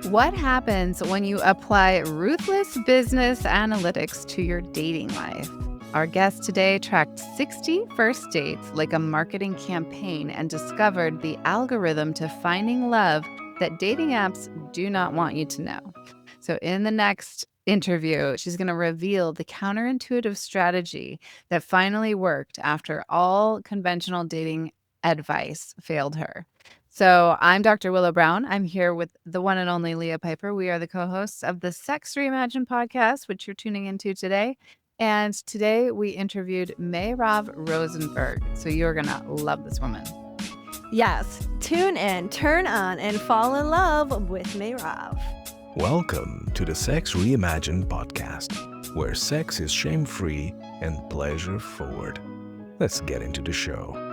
What happens when you apply ruthless business analytics to your dating life? Our guest today tracked 60 first dates like a marketing campaign and discovered the algorithm to finding love that dating apps do not want you to know. So, in the next interview, she's going to reveal the counterintuitive strategy that finally worked after all conventional dating advice failed her. So I'm Dr. Willow Brown. I'm here with the one and only Leah Piper. We are the co-hosts of the Sex Reimagined podcast, which you're tuning into today. And today we interviewed Meirav Rosenberg. So you're going to love this woman. Yes, tune in, turn on, and fall in love with Meirav. Welcome to the Sex Reimagined podcast, where sex is shame-free and pleasure-forward. Let's get into the show.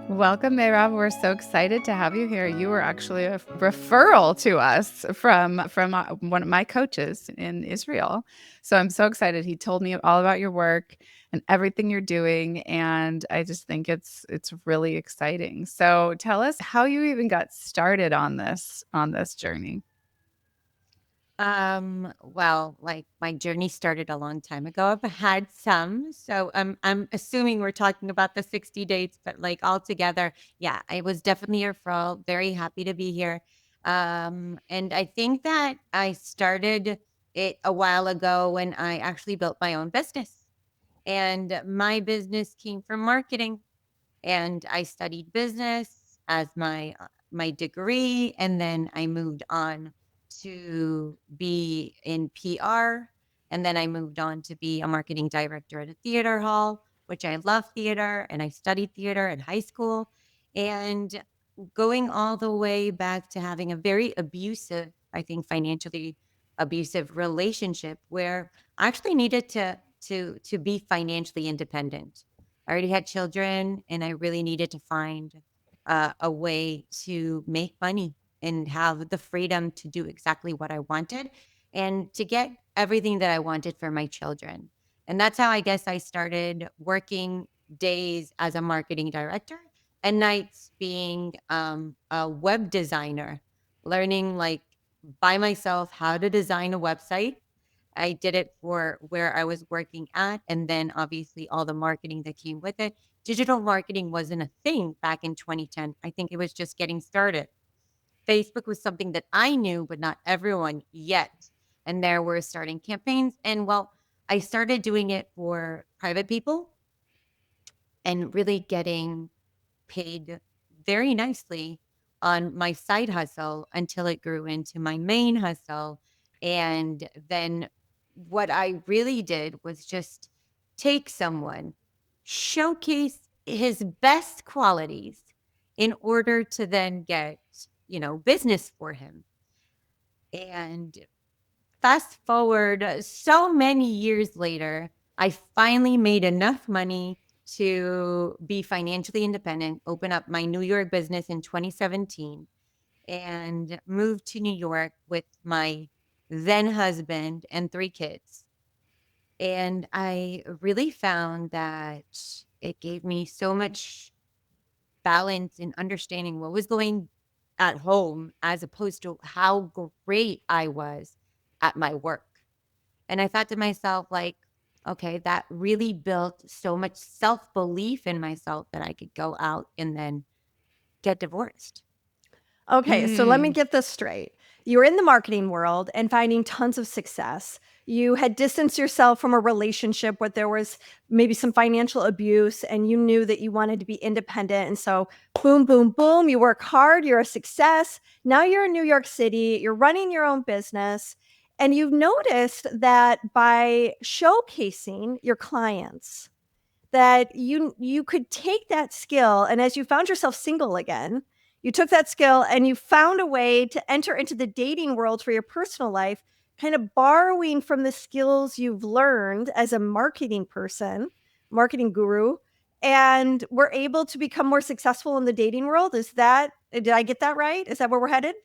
Welcome, Meirav. We're so excited to have you here. You were actually a referral to us from one of my coaches in Israel. So I'm so excited. He told me all about your work and everything you're doing, and I just think it's really exciting. So tell us how you even got started on this journey. Well, like my journey started a long time ago. I've had some, so I'm assuming we're talking about the 60 dates, but like altogether, yeah, I was definitely a referral. Very happy to be here. And I think that I started it a while ago when I actually built my own business. And my business came from marketing, and I studied business as my degree, and then I moved on to be in PR. And then I moved on to be a marketing director at a theater hall, which I love theater, and I studied theater in high school. And going all the way back to having a very abusive, I think financially abusive relationship where I actually needed to be financially independent. I already had children, and I really needed to find a way to make money and have the freedom to do exactly what I wanted and to get everything that I wanted for my children. And that's how I guess I started working days as a marketing director and nights being a web designer, learning like by myself how to design a website. I did it for where I was working at, and then obviously all the marketing that came with it. Digital marketing wasn't a thing back in 2010. I think it was just getting started. Facebook was something that I knew, but not everyone yet. And there were starting campaigns. And well, I started doing it for private people and really getting paid very nicely on my side hustle until it grew into my main hustle. And then what I really did was just take someone, showcase his best qualities in order to then get, business for him. And fast forward so many years later, I finally made enough money to be financially independent, open up my New York business in 2017, and moved to New York with my then husband and 3 kids. And I really found that it gave me so much balance in understanding what was going at home as opposed to how great I was at my work. And I thought to myself, like, okay, that really built so much self-belief in myself that I could go out and then get divorced. Okay, so let me get this straight. You were in the marketing world and finding tons of success. You had distanced yourself from a relationship where there was maybe some financial abuse, and you knew that you wanted to be independent. And so, boom, boom, boom, you work hard, you're a success. Now you're in New York City, you're running your own business, and you've noticed that by showcasing your clients, that you could take that skill, and as you found yourself single again, you took that skill and you found a way to enter into the dating world for your personal life, kind of borrowing from the skills you've learned as a marketing person, marketing guru, and we're able to become more successful in the dating world. Did I get that right? Is that where we're headed?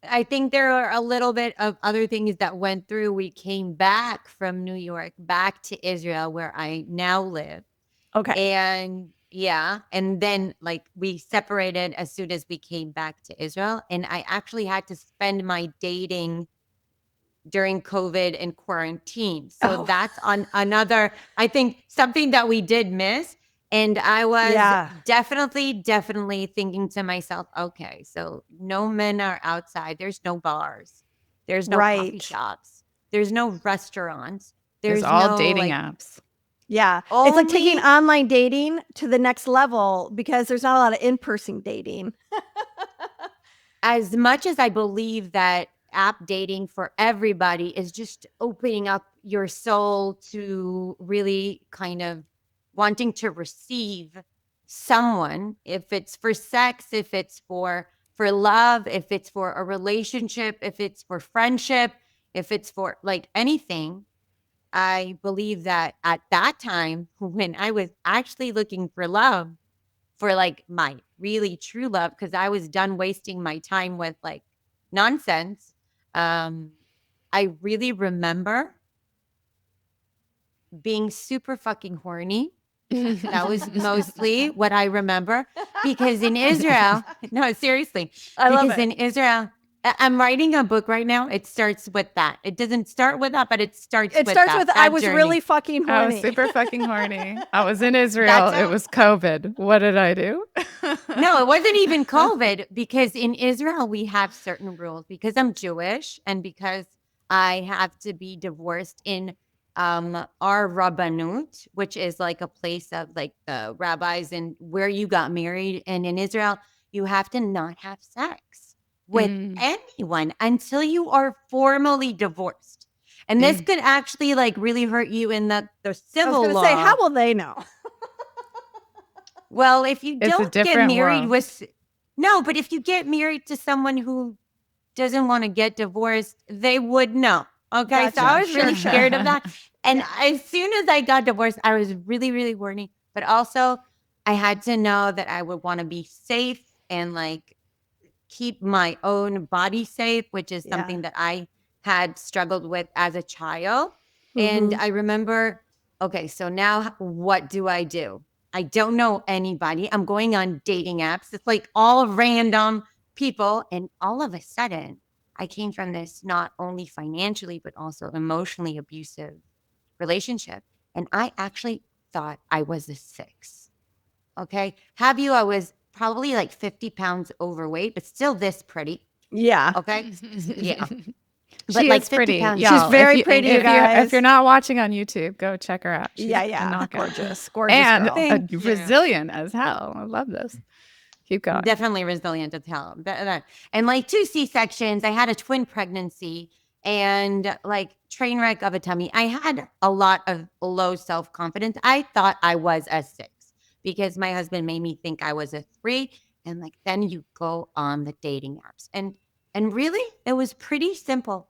I think there are a little bit of other things that went through. We came back from New York back to Israel, where I now live. Okay. And Yeah. And then like we separated as soon as we came back to Israel. And I actually had to spend my dating during COVID and quarantine. So Oh, that's on another, I think something that we did miss. And I was yeah. definitely thinking to myself, okay, so no men are outside. There's no bars. There's no coffee Right. shops. There's no restaurants. It's There's all no dating like apps. Yeah. It's like taking only online dating to the next level because there's not a lot of in-person dating. as much as I believe that app dating for everybody is just opening up your soul to really kind of wanting to receive someone, if it's for sex, if it's for love, if it's for a relationship, if it's for friendship, if it's for like anything. I believe that at that time when I was actually looking for love, for like my really true love, because I was done wasting my time with like nonsense. Um, I really remember being super fucking horny. That was mostly what I remember because in Israel, no, seriously, I love because it. in Israel, I'm writing a book right now. It starts with that. It doesn't start with that, but it starts It with starts that. with that I was journey. really fucking I was horny. super fucking horny. I was in Israel. That's It how- was COVID. What did I do? No, it wasn't even COVID because in Israel we have certain rules because I'm Jewish and because I have to be divorced in our rabbanut, which is like a place of like the rabbis and where you got married. And in Israel, you have to not have sex with Mm. anyone until you are formally divorced. And this could actually like really hurt you in the I was civil going to law. say, how will they know? Well, if you It's a don't get different married world. with no, but if you get married to someone who doesn't want to get divorced, they would know. Okay. So Gotcha. I was really Sure. scared of that. And Yeah. as soon as I got divorced, I was really, really horny. But also I had to know that I would want to be safe and like keep my own body safe, which is Yeah. something that I had struggled with as a child. And Mhm. I remember, okay, so now what do? I don't know anybody. I'm going on dating apps. It's like all random people. And all of a sudden, I came from this not only financially, but also emotionally abusive relationship. And I actually thought I was a 6. Okay. Have you? I was probably like 50 pounds overweight, but still this pretty. Yeah. Okay. Yeah. But She like is 50 pretty. pounds. She's Y'all, very if you, pretty, if you guys. If you're not watching on YouTube, go check her out. She's Yeah, a yeah. knockout. Gorgeous And girl. Thank you. resilient as hell. I love this. Keep going. Definitely resilient as hell. And like 2 C-sections. I had a twin pregnancy and like train wreck of a tummy. I had a lot of low self-confidence. I thought I was a 6 because my husband made me think I was a 3. And like then you go on the dating apps. And really it was pretty simple.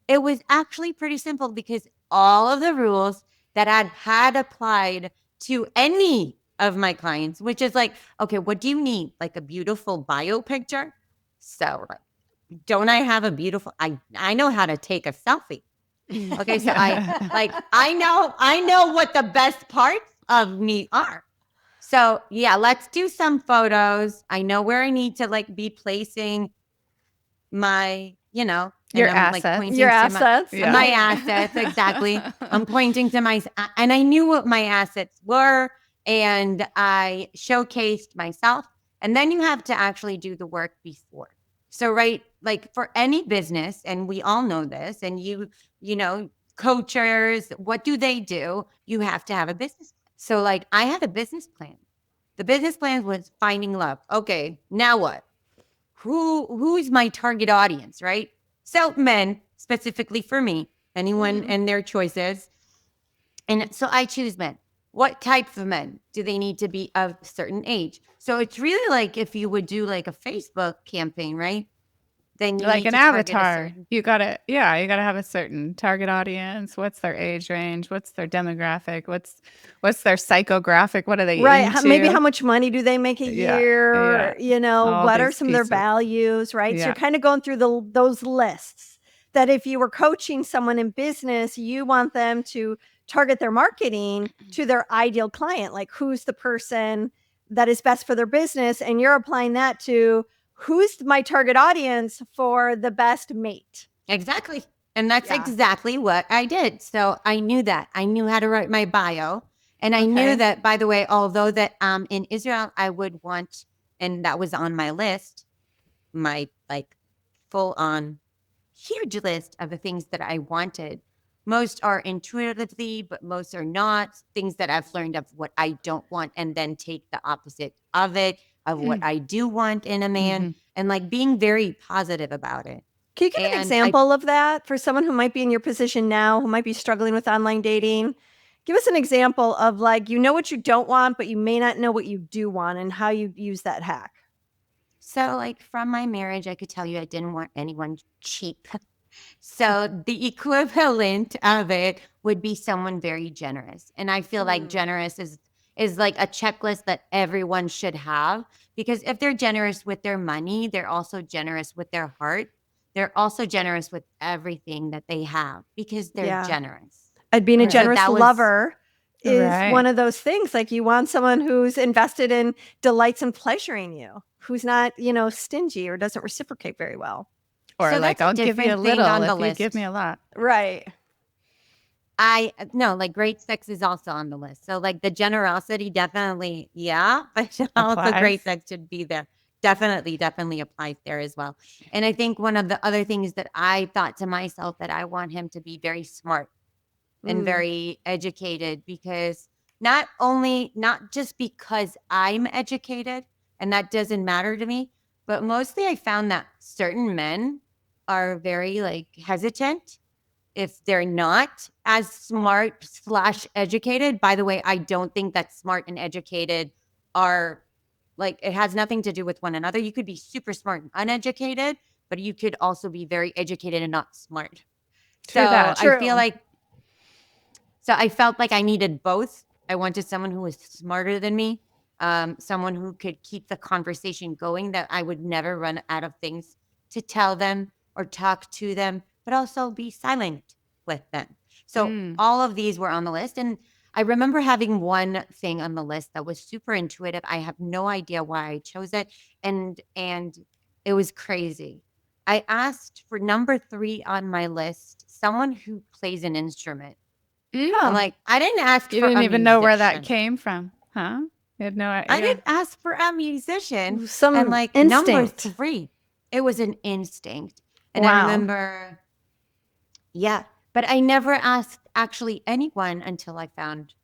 It was actually pretty simple because all of the rules that I had applied to any of my clients, which is like, okay, what do you need? Like a beautiful bio picture? So don't I have a beautiful I know how to take a selfie. Okay, so I know what the best parts of me are. So yeah, let's do some photos. I know where I need to like be placing my, Your and I'm assets. like pointing Your to assets. Yeah. my assets, exactly. I'm pointing to and I knew what my assets were, and I showcased myself. And then you have to actually do the work before. So, right, like for any business, and we all know this, and coachers, what do? You have to have a business plan. So, like, I had a business plan. The business plan was finding love. Okay, now what? Who is my target audience, right? So men, specifically for me, anyone and their choices. And so I choose men. What types of men do they need to be of a certain age? So it's really like if you would do like a Facebook campaign, right? Then you Like need an to target a avatar. certain- You gotta have a certain target audience. What's their age range? What's their demographic? What's their psychographic? What are they Right. into? Maybe how much money do they make a Yeah, year? All What are these some of their pieces. values, right? So Yeah. you're kind of going through those lists that if you were coaching someone in business, you want them to target their marketing to their ideal client. Like who's the person that is best for their business. And you're applying that to who's my target audience for the best mate. Exactly. And that's exactly what I did. So I knew that. I knew how to write my bio. And I knew that, by the way, although that in Israel, I would want, and that was on my list, my like full on huge list of the things that I wanted. Most are intuitively, but most are not. Things that I've learned of what I don't want, and then take the opposite of it, of what I do want in a man, and like being very positive about it. Can you give an example of that for someone who might be in your position now, who might be struggling with online dating? Give us an example of like, you know what you don't want, but you may not know what you do want, and how you use that hack. So like from my marriage, I could tell you I didn't want anyone cheap. So the equivalent of it would be someone very generous. And I feel like generous is like a checklist that everyone should have, because if they're generous with their money, they're also generous with their heart. They're also generous with everything that they have because they're generous. And being a generous lover is one of those things. Like, you want someone who's invested in delights and pleasuring you, who's not, stingy or doesn't reciprocate very well. Or so like, I'll give you a little if you give me a lot. Right. No, like great sex is also on the list. So like the generosity definitely, but also great sex should be there. Definitely applies there as well. And I think one of the other things that I thought to myself that I want him to be very smart and very educated, because not just because I'm educated and that doesn't matter to me, but mostly I found that certain men are very like hesitant if they're not as smart / educated. By the way, I don't think that smart and educated are like, it has nothing to do with one another. You could be super smart and uneducated, but you could also be very educated and not smart. I felt like I needed both. I wanted someone who was smarter than me, someone who could keep the conversation going, that I would never run out of things to tell them or talk to them, but also be silent with them. So all of these were on the list. And I remember having one thing on the list that was super intuitive. I have no idea why I chose it. And it was crazy. I asked for number 3 on my list, someone who plays an instrument. I'm like, I didn't ask for a musician. You didn't even know where that came from, huh? You had no idea. I didn't ask for a musician. And like instinct. Number 3, it was an instinct. And I remember, but I never asked actually anyone until I found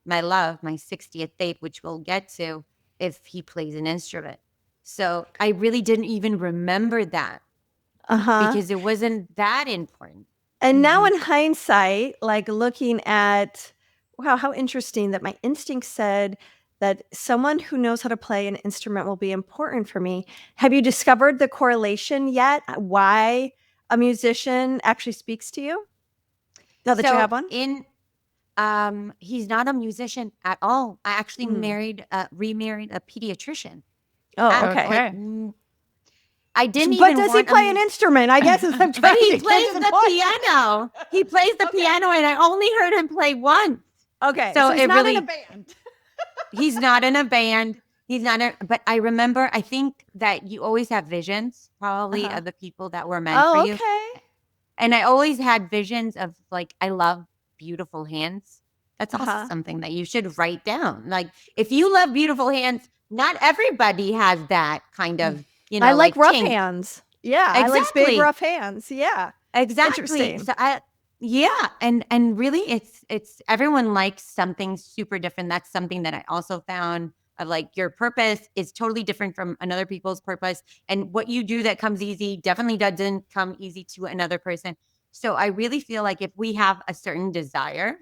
my love, my 60th date, which we'll get to, if he plays an instrument. So I really didn't even remember that because it wasn't that important. And now in hindsight, like looking at, wow, how interesting that my instinct said that someone who knows how to play an instrument will be important for me. Have you discovered the correlation yet? Why a musician actually speaks to you? Now that you have one? He's not a musician at all. I actually remarried a pediatrician. Oh, okay. I didn't But does he play an instrument? I guess I'm trying But he plays the piano. He plays the piano, and I only heard him play once. Okay, so he's not in a band. He's not in a band. But I remember, I think that you always have visions, probably, of the people that were meant for you. Okay. And I always had visions of, like, I love beautiful hands. That's also something that you should write down. Like, if you love beautiful hands, not everybody has that kind of, I like rough hands. Yeah, exactly. I like big rough hands. Yeah, exactly. Interesting. So and really, it's everyone likes something super different. That's something that I also found, of like, your purpose is totally different from another people's purpose, and what you do that comes easy definitely doesn't come easy to another person. So I really feel like if we have a certain desire,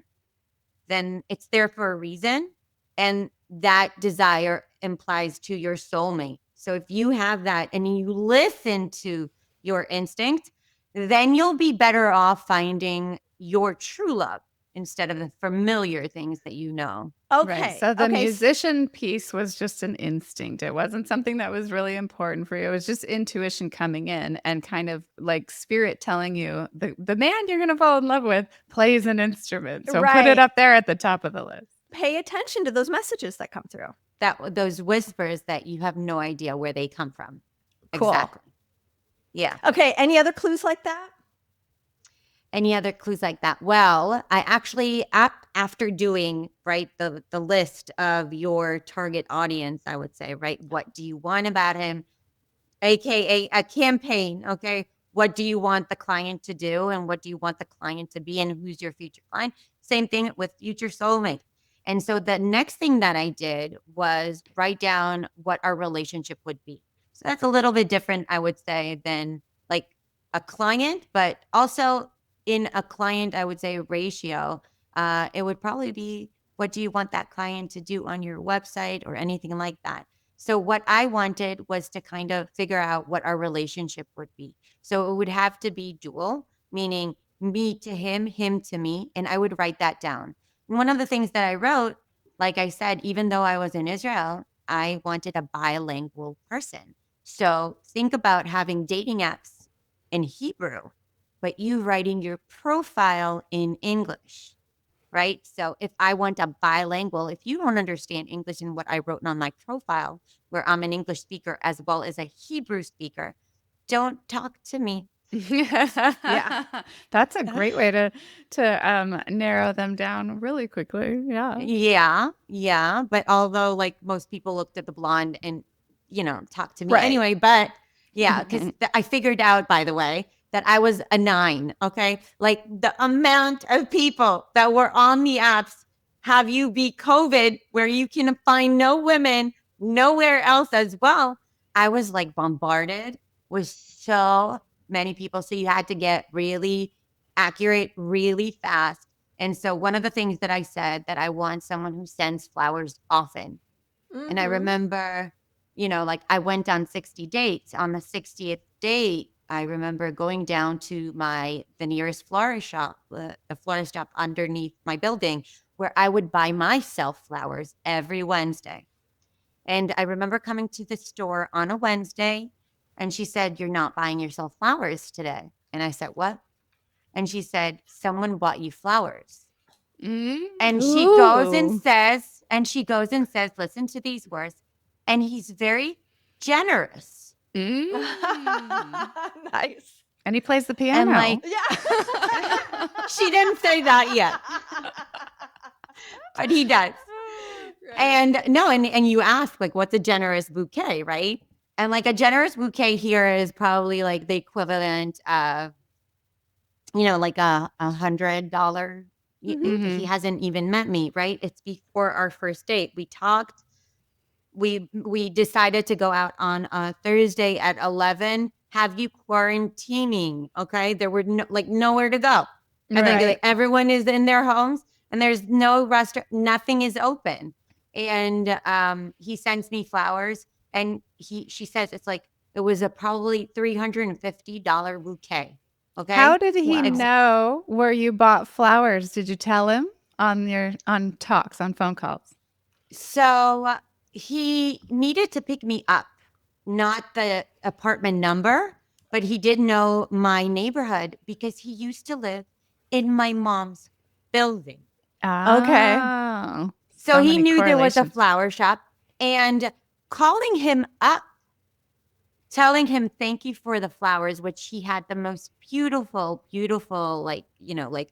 then it's there for a reason, and that desire implies to your soulmate. So if you have that and you listen to your instinct, then you'll be better off finding your true love instead of the familiar things that you know. Okay. Right. So the musician piece was just an instinct. It wasn't something that was really important for you. It was just intuition coming in and kind of like spirit telling you the man you're going to fall in love with plays an instrument. So put it up there at the top of the list. Pay attention to those messages that come through. those whispers that you have no idea where they come from. Cool. Exactly. Yeah. Okay. Any other clues like that? Any other clues like that? Well, I actually, after doing, right, the list of your target audience, I would say, right, what do you want about him? AKA a campaign, okay? What do you want the client to do, and what do you want the client to be, and who's your future client? Same thing with future soulmate. And so the next thing that I did was write down what our relationship would be. So that's a little bit different, I would say, than like a client, but also in a client, I would say ratio, it would probably be, what do you want that client to do on your website or anything like that? So what I wanted was to kind of figure out what our relationship would be. So it would have to be dual, meaning me to him to me, and I would write that down. And one of the things that I wrote, like I said, even though I was in Israel, I wanted a bilingual person. So think about having dating apps in Hebrew, but you writing your profile in English, right? So if I want a bilingual, if you don't understand English in what I wrote on my profile, where I'm an English speaker as well as a Hebrew speaker, don't talk to me. Yeah. That's a great way to narrow them down really quickly. Yeah. Yeah. But although like most people looked at the blonde and, talked to me Right. anyway, but yeah, because I figured out, by the way, that I was a 9. Okay. Like the amount of people that were on the apps have you beat COVID, where you can find no women nowhere else as well. I was like bombarded with so many people. So you had to get really accurate, really fast. And so one of the things that I said, that I want someone who sends flowers often. And I remember, like I went on 60 dates. On the 60th date, I remember going down to the nearest florist shop, the florist shop underneath my building, where I would buy myself flowers every Wednesday. And I remember coming to the store on a Wednesday, and she said, "You're not buying yourself flowers today." And I said, "What?" And she said, "Someone bought you flowers." And she goes and says, listen to these words, and he's very generous. Nice. And he plays the piano. And like, Yeah. she didn't say that yet, but he does. Right. And no, and you ask, like, what's a generous bouquet, right? And like a generous bouquet here is probably like the equivalent of, like $100. He hasn't even met me, right? It's before our first date. We talked. We decided to go out on a Thursday at 11. Have you quarantining? Okay, there were nowhere to go. I think like, everyone is in their homes, and there's no restaurant. Nothing is open. And he sends me flowers, and she says it was a probably $350 bouquet. Okay. How did he know where you bought flowers? Did you tell him on phone calls? So he needed to pick me up, not the apartment number, but he did know my neighborhood because he used to live in my mom's building. Okay. So he knew there was a flower shop, and calling him up, telling him thank you for the flowers, which he had the most beautiful,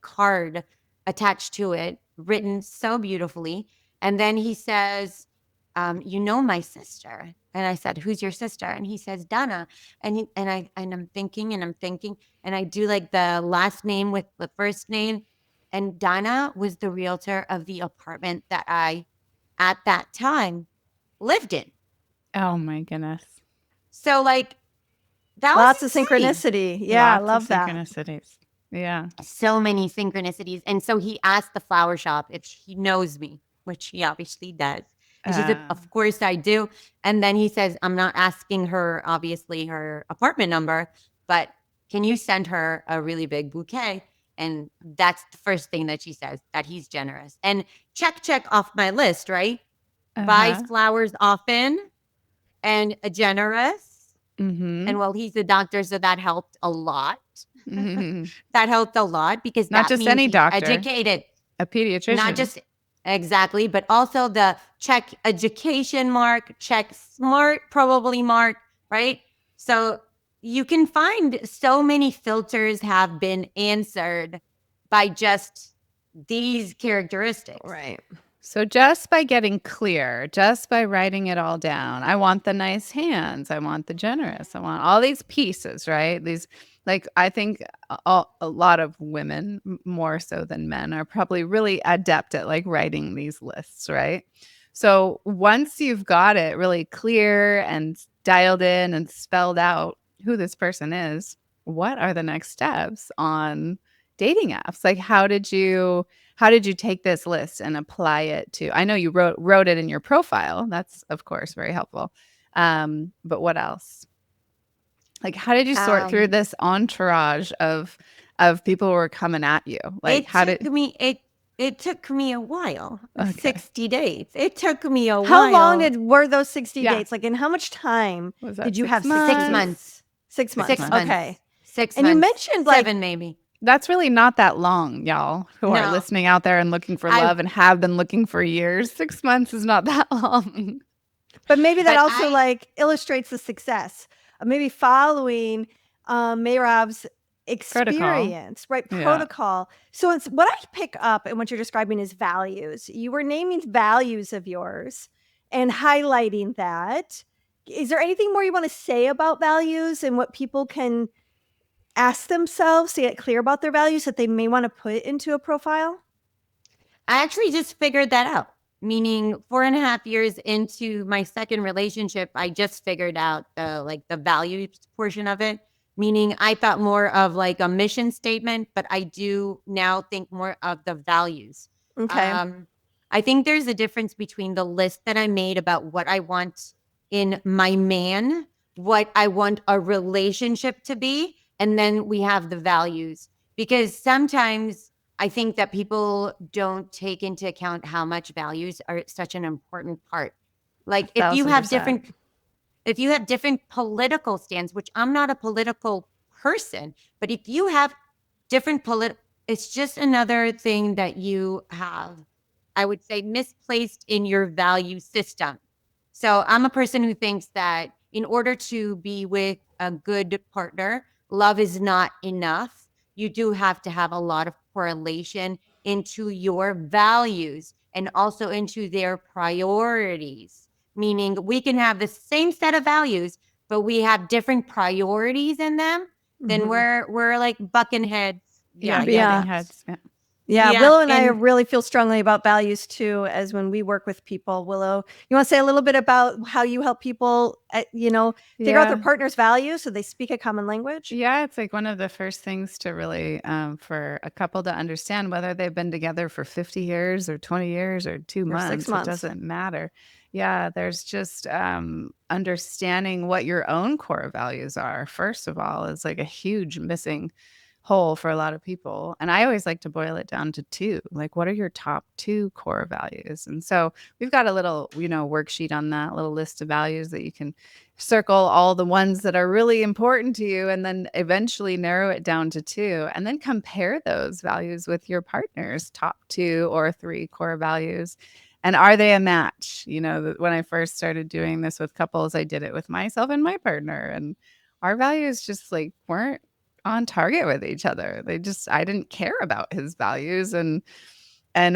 card attached to it, written so beautifully. And then he says, my sister. And I said, "Who's your sister?" And he says, "Donna." And I'm thinking, and I do like the last name with the first name. And Donna was the realtor of the apartment that I, at that time, lived in. Oh my goodness. So that Lots was of synchronicity. Yeah, I love that. Synchronicities. Yeah. So many synchronicities. And so he asked the flower shop if he knows me, which he obviously does. And she said, "Of course I do." And then he says, "I'm not asking her, obviously, her apartment number, but can you send her a really big bouquet?" And that's the first thing that she says, that he's generous. And check off my list, right? Buys flowers often and generous. And well, he's a doctor, so that helped a lot. That helped a lot because not just any doctor, educated. a pediatrician. Not just Exactly. But also the check education mark, check smart probably mark, right? So you can find so many filters have been answered by just these characteristics. Right. So just by getting clear, just by writing it all down, I want the nice hands, I want the generous, I want all these pieces, right? These, like, I think a lot of women, more so than men, are probably really adept at like writing these lists, right? So once you've got it really clear and dialed in and spelled out who this person is, what are the next steps on dating apps? Like, how did you take this list and apply it to? I know you wrote it in your profile. That's of course very helpful. But what else? Like, how did you sort through this entourage of people who were coming at you? Like, It took me a while. Okay. 60 days. It took me a while. How long were those 60 Yeah. dates? Like, in how much time Was that did you 6 have? 6 months? 6 months. 6 months. 6 months. Okay. 6 And months. you mentioned like 7 maybe. That's really not that long, y'all, who are No. listening out there and looking for love and have been looking for years. 6 months is not that long. But maybe that But also like illustrates the success of maybe following Meirav's experience, right? Yeah. Protocol. So it's what I pick up and what you're describing is values. You were naming values of yours and highlighting that. Is there anything more you want to say about values and what people can ask themselves to get clear about their values that they may want to put into a profile? I actually just figured that out. Meaning 4.5 years into my second relationship, I just figured out the values portion of it. Meaning I thought more of like a mission statement, but I do now think more of the values. Okay. I think there's a difference between the list that I made about what I want in my man, what I want a relationship to be, and then we have the values. Because sometimes I think that people don't take into account how much values are such an important part. Like if you have 1,000%. different political stands, which I'm not a political person, but if you have different it's just another thing that you have, I would say, misplaced in your value system. So I'm a person who thinks that in order to be with a good partner, love is not enough. You do have to have a lot of correlation into your values and also into their priorities. Meaning we can have the same set of values, but we have different priorities in them, then we're like bucking heads. Yeah, Yeah. butting heads. Yeah. Yeah, Willow and I really feel strongly about values too, as when we work with people. Willow, you want to say a little bit about how you help people, figure out their partner's values so they speak a common language? Yeah, it's like one of the first things to really, for a couple to understand whether they've been together for 50 years or 20 years or 2 months. 6 months. It doesn't matter. Yeah, there's just understanding what your own core values are, first of all, is like a huge missing hole for a lot of people. And I always like to boil it down to 2. Like, what are your top 2 core values? And so we've got a little, worksheet on that, little list of values that you can circle all the ones that are really important to you and then eventually narrow it down to 2 and then compare those values with your partner's top 2 or 3 core values. And are they a match? When I first started doing this with couples, I did it with myself and my partner, and our values just like weren't on target with each other. I didn't care about his values. And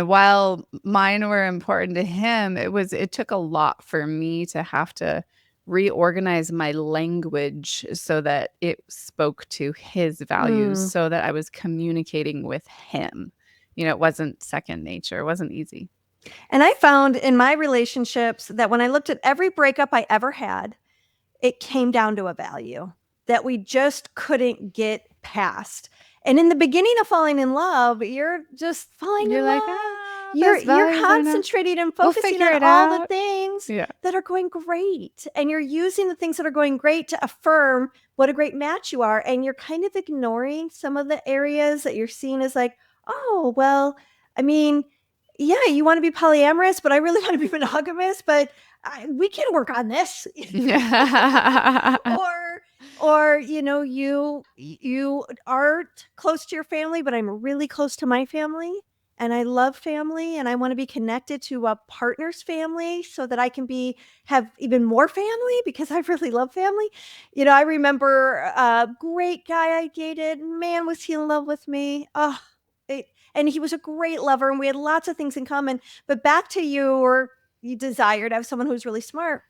while mine were important to him, it took a lot for me to have to reorganize my language so that it spoke to his values, so that I was communicating with him. It wasn't second nature. It wasn't easy. And I found in my relationships that when I looked at every breakup I ever had, it came down to a value that we just couldn't get past. And in the beginning of falling in love, you're just falling in love. You're concentrating and focusing on all the things that are going great. And you're using the things that are going great to affirm what a great match you are. And you're kind of ignoring some of the areas that you're seeing as like, oh, well, I mean, yeah, you want to be polyamorous, but I really want to be monogamous, but we can work on this. Or you aren't close to your family, but I'm really close to my family. and I love family, and I want to be connected to a partner's family so that I can have even more family because I really love family. I remember a great guy I dated. Man, was he in love with me. And he was a great lover, and we had lots of things in common. But back to you desired to have someone who's really smart.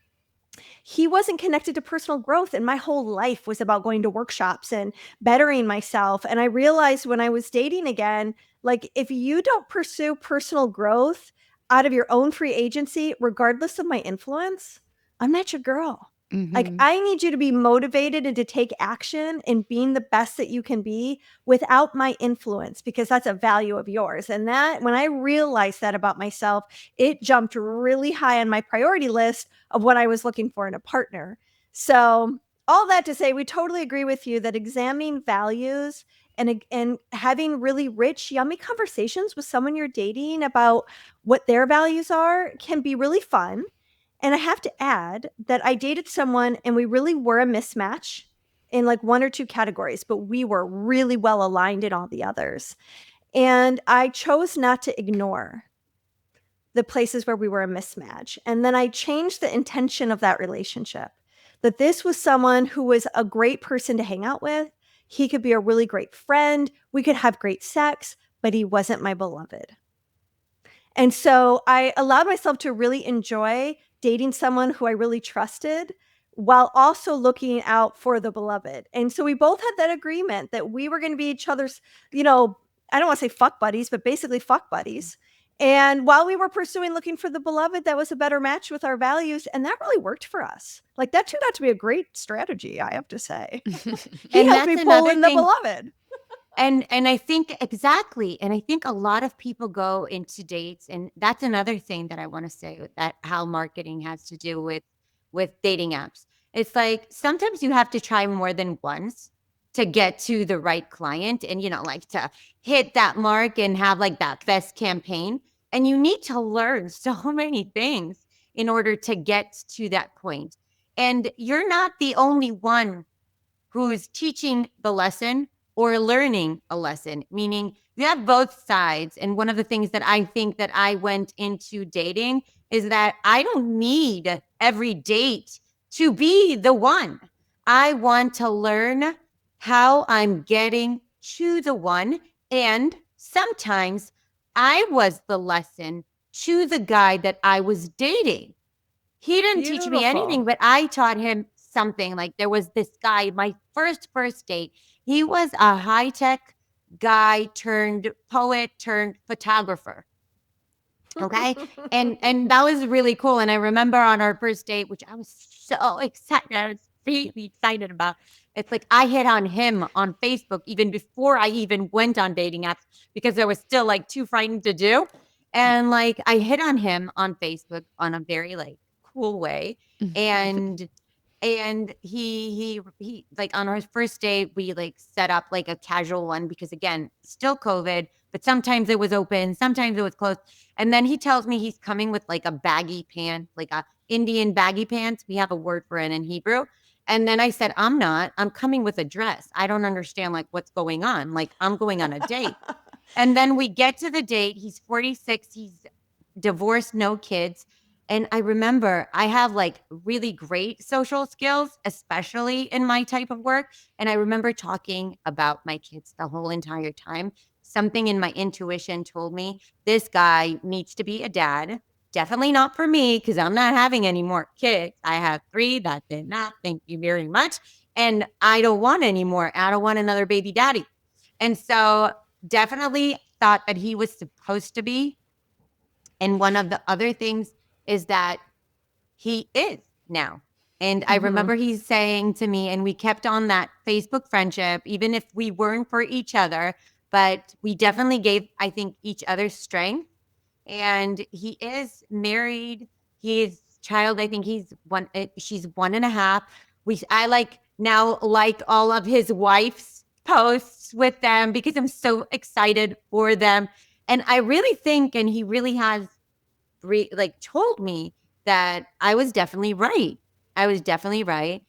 He wasn't connected to personal growth, and my whole life was about going to workshops and bettering myself. And I realized when I was dating again, like, if you don't pursue personal growth out of your own free agency, regardless of my influence, I'm not your girl. Like, Mhm. I need you to be motivated and to take action in being the best that you can be without my influence, because that's a value of yours. And that, when I realized that about myself, it jumped really high on my priority list of what I was looking for in a partner. So, all that to say, we totally agree with you that examining values and having really rich, yummy conversations with someone you're dating about what their values are can be really fun. And I have to add that I dated someone and we really were a mismatch in like one or two categories, but we were really well aligned in all the others. And I chose not to ignore the places where we were a mismatch. And then I changed the intention of that relationship, that this was someone who was a great person to hang out with. He could be a really great friend. We could have great sex, but he wasn't my beloved. And so I allowed myself to really enjoy dating someone who I really trusted while also looking out for the beloved. And so we both had that agreement that we were going to be each other's, I don't want to say fuck buddies, but basically fuck buddies. And while we were pursuing looking for the beloved, that was a better match with our values. And that really worked for us. Like, that turned out to be a great strategy, I have to say. He And helped that's me pull another in the thing. beloved. And I think exactly. And I think a lot of people go into dates, and that's another thing that I want to say, that how marketing has to do with dating apps. It's like sometimes you have to try more than once to get to the right client, and like to hit that mark and have like that best campaign. And you need to learn so many things in order to get to that point. And you're not the only one who's teaching the lesson or learning a lesson, meaning you have both sides. And one of the things that I think that I went into dating is that I don't need every date to be the one. I want to learn how I'm getting to the one. And sometimes I was the lesson to the guy that I was dating. He didn't teach me anything, Beautiful. but I taught him something. Like, there was this guy, my first date. He was a high-tech guy turned poet turned photographer. Okay. And that was really cool. And I remember on our first date, which I was so excited, I was really excited about. It's like I hit on him on Facebook even before I even went on dating apps, because I was still like too frightened to do. And like I hit on him on Facebook on a very like cool way. And he like on our first date, we like set up like a casual one, because again, still COVID, but sometimes it was open, sometimes it was closed. And then he tells me he's coming with like a baggy pant, like a Indian baggy pants. We have a word for it in Hebrew. And then I said, I'm not, I'm coming with a dress. I don't understand like what's going on. Like, I'm going on a date. And then we get to the date. He's 46. He's divorced, no kids. And I remember I have like really great social skills, especially in my type of work. And I remember talking about my kids the whole entire time. Something in my intuition told me this guy needs to be a dad. Definitely not for me, because I'm not having any more kids. I have 3. That's enough. Thank you very much. And I don't want any more. I don't want another baby daddy. And so definitely thought that he was supposed to be. And one of the other things is that he is now. And I remember he's saying to me, and we kept on that Facebook friendship, even if we weren't for each other, but we definitely gave, I think, each other strength. And he is married. His child, I think she's 1.5. I like now like all of his wife's posts with them, because I'm so excited for them. And I really think, and he really has told me that I was definitely right. I was definitely right.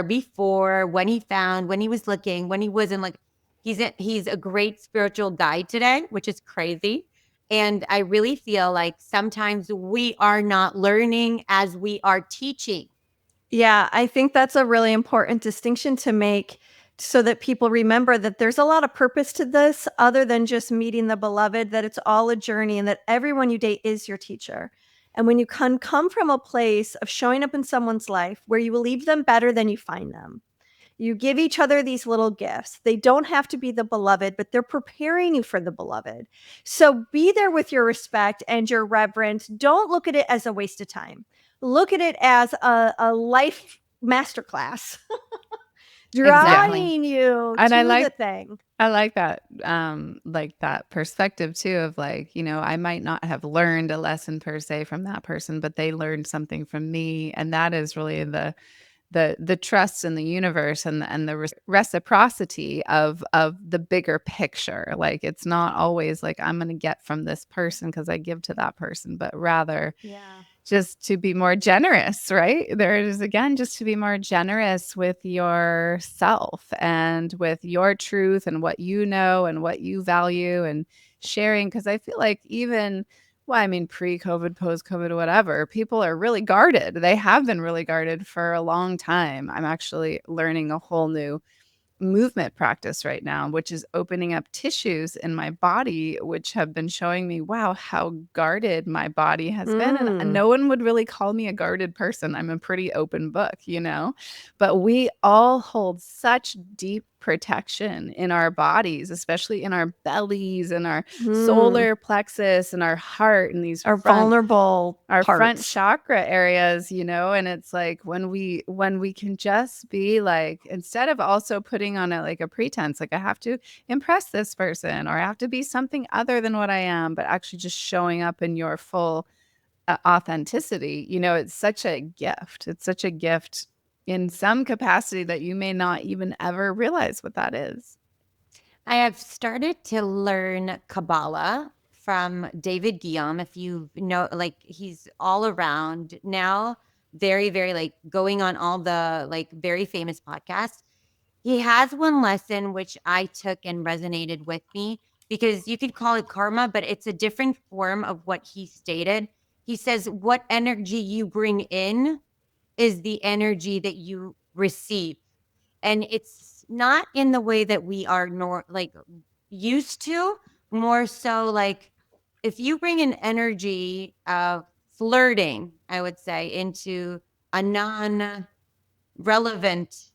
Before, when he was looking, when he wasn't, like, he's a great spiritual guide today, which is crazy. And I really feel like sometimes we are not learning as we are teaching. Yeah, I think that's a really important distinction to make so that people remember that there's a lot of purpose to this other than just meeting the beloved, that it's all a journey and that everyone you date is your teacher. And when you come from a place of showing up in someone's life where you will leave them better than you find them, you give each other these little gifts. They don't have to be the beloved, but they're preparing you for the beloved. So be there with your respect and your reverence. Don't look at it as a waste of time. Look at it as a life masterclass, Exactly. drawing you And to the thing. I like that perspective too of like, I might not have learned a lesson per se from that person, but they learned something from me. And that is really the trust in the universe and the reciprocity of the bigger picture. Like it's not always like I'm going to get from this person because I give to that person, but rather just to be more generous, right? There it is again, just to be more generous with yourself and with your truth and what you know and what you value and sharing. Because I feel like even pre-COVID, post-COVID, whatever, people are really guarded. They have been really guarded for a long time. I'm actually learning a whole new movement practice right now, which is opening up tissues in my body, which have been showing me, wow, how guarded my body has been. And no one would really call me a guarded person. I'm a pretty open book, but we all hold such deep protection in our bodies, especially in our bellies and our solar plexus and our heart and these vulnerable front chakra areas, and it's like when we can just be like, instead of also putting on a pretense, like I have to impress this person or I have to be something other than what I am, but actually just showing up in your full authenticity, it's such a gift. It's such a gift in some capacity that you may not even ever realize what that is. I have started to learn Kabbalah from David Guillaume. If you know, like he's all around now, very, very like going on all the like very famous podcasts. He has one lesson which I took and resonated with me because you could call it karma, but it's a different form of what he stated. He says, what energy you bring in is the energy that you receive. And it's not in the way that we are used to, more so like if you bring an energy of flirting, I would say, into a non-relevant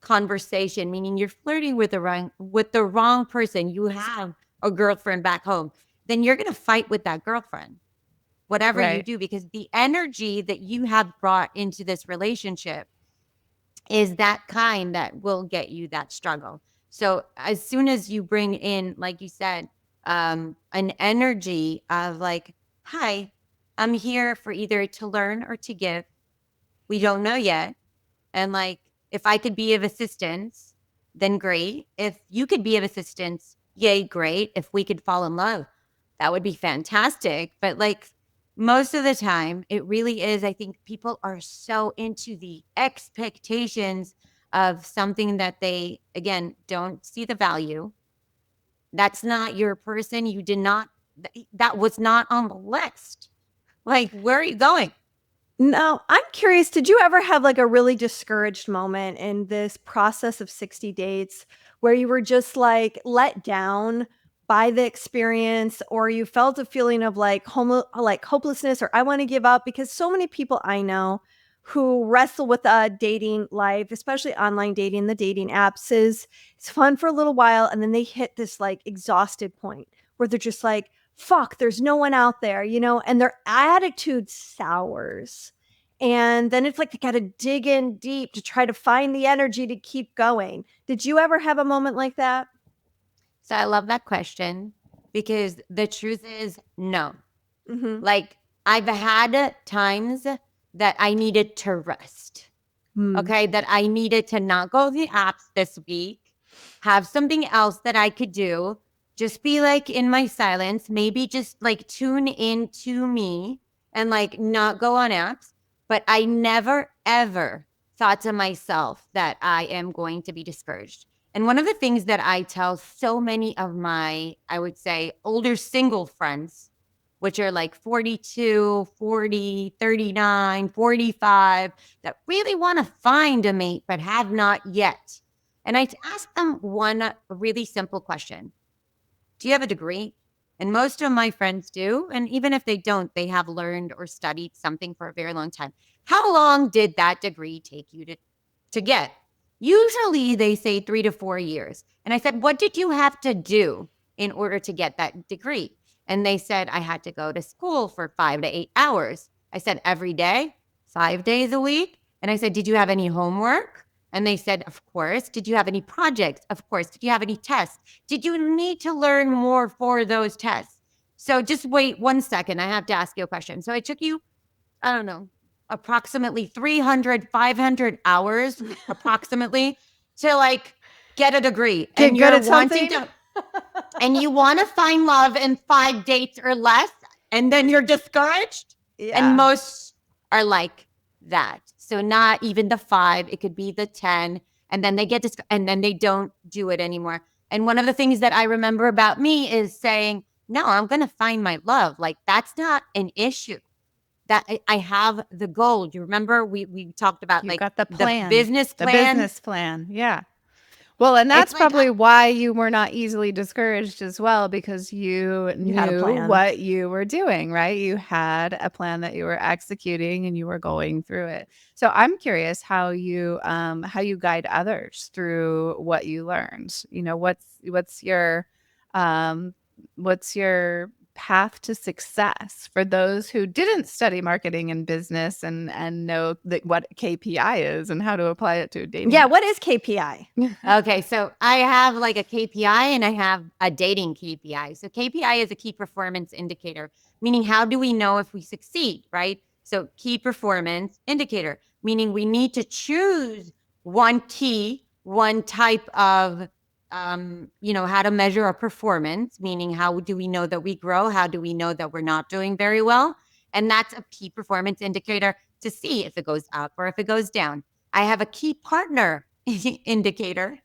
conversation, meaning you're flirting with the wrong person, you have a girlfriend back home, then you're going to fight with that girlfriend, whatever you do, because the energy that you have brought into this relationship is that kind that will get you that struggle. So as soon as you bring in, like you said, an energy of like, hi, I'm here for either to learn or to give. We don't know yet. And like, if I could be of assistance, then great. If you could be of assistance, yay, great. If we could fall in love, that would be fantastic. But like most of the time, it really is. I think people are so into the expectations of something that they, again, don't see the value. That's not your person. You did not, that was not on the list. Like, where are you going? Now, I'm curious, did you ever have like a really discouraged moment in this process of 60 dates where you were just like let down by the experience, or you felt a feeling of like hopelessness, or I want to give up? Because so many people I know who wrestle with dating life, especially online dating, the dating apps, is it's fun for a little while and then they hit this like exhausted point where they're just like, fuck, there's no one out there, and their attitude sours. And then it's like they got to dig in deep to try to find the energy to keep going. Did you ever have a moment like that? So I love that question because the truth is no. Mm-hmm. Like I've had times that I needed to rest. Okay. That I needed to not go to the apps this week, have something else that I could do, just be like in my silence, maybe just like tune in to me and like not go on apps. But I never, ever thought to myself that I am going to be discouraged. And one of the things that I tell so many of my, I would say, older single friends, which are like 42, 40, 39, 45, that really want to find a mate but have not yet. And I ask them one really simple question. Do you have a degree? And most of my friends do. And even if they don't, they have learned or studied something for a very long time. How long did that degree take you to get? Usually they say 3 to 4 years. And I said, what did you have to do in order to get that degree? And they said, I had to go to school for 5 to 8 hours. I said, every day, 5 days a week. And I said, did you have any homework? And they said, of course. Did you have any projects? Of course. Did you have any tests? Did you need to learn more for those tests? So just wait 1 second. I have to ask you a question. So it took you, I don't know, approximately 300, 500 hours approximately to like get a degree. Get and good you're at something. and you want to find love in 5 dates or less, and then you're discouraged. Yeah. And most are like that. So not even the 5, it could be the 10, and then they get and then they don't do it anymore. And one of the things that I remember about me is saying, no, I'm going to find my love. Like that's not an issue. That I have the goal. Do you remember we talked about You like got the plan, business plan? The business plan. Yeah. Well, and that's It's like, probably why you were not easily discouraged as well, because you had a knew plan. what you were doing, right? You had a plan that you were executing and you were going through it. So I'm curious how you guide others through what you learned. You know, what's your um what's your path to success for those who didn't study marketing and business and know that what KPI is and how to apply it to dating? Yeah. What is KPI? okay, so I have like a KPI and I have a dating KPI. So KPI is a key performance indicator, meaning how do we know if we succeed, right? So key performance indicator, meaning we need to choose one type of, how to measure our performance, meaning how do we know that we grow? How do we know that we're not doing very well? And that's a key performance indicator to see if it goes up or if it goes down. I have a key partner indicator.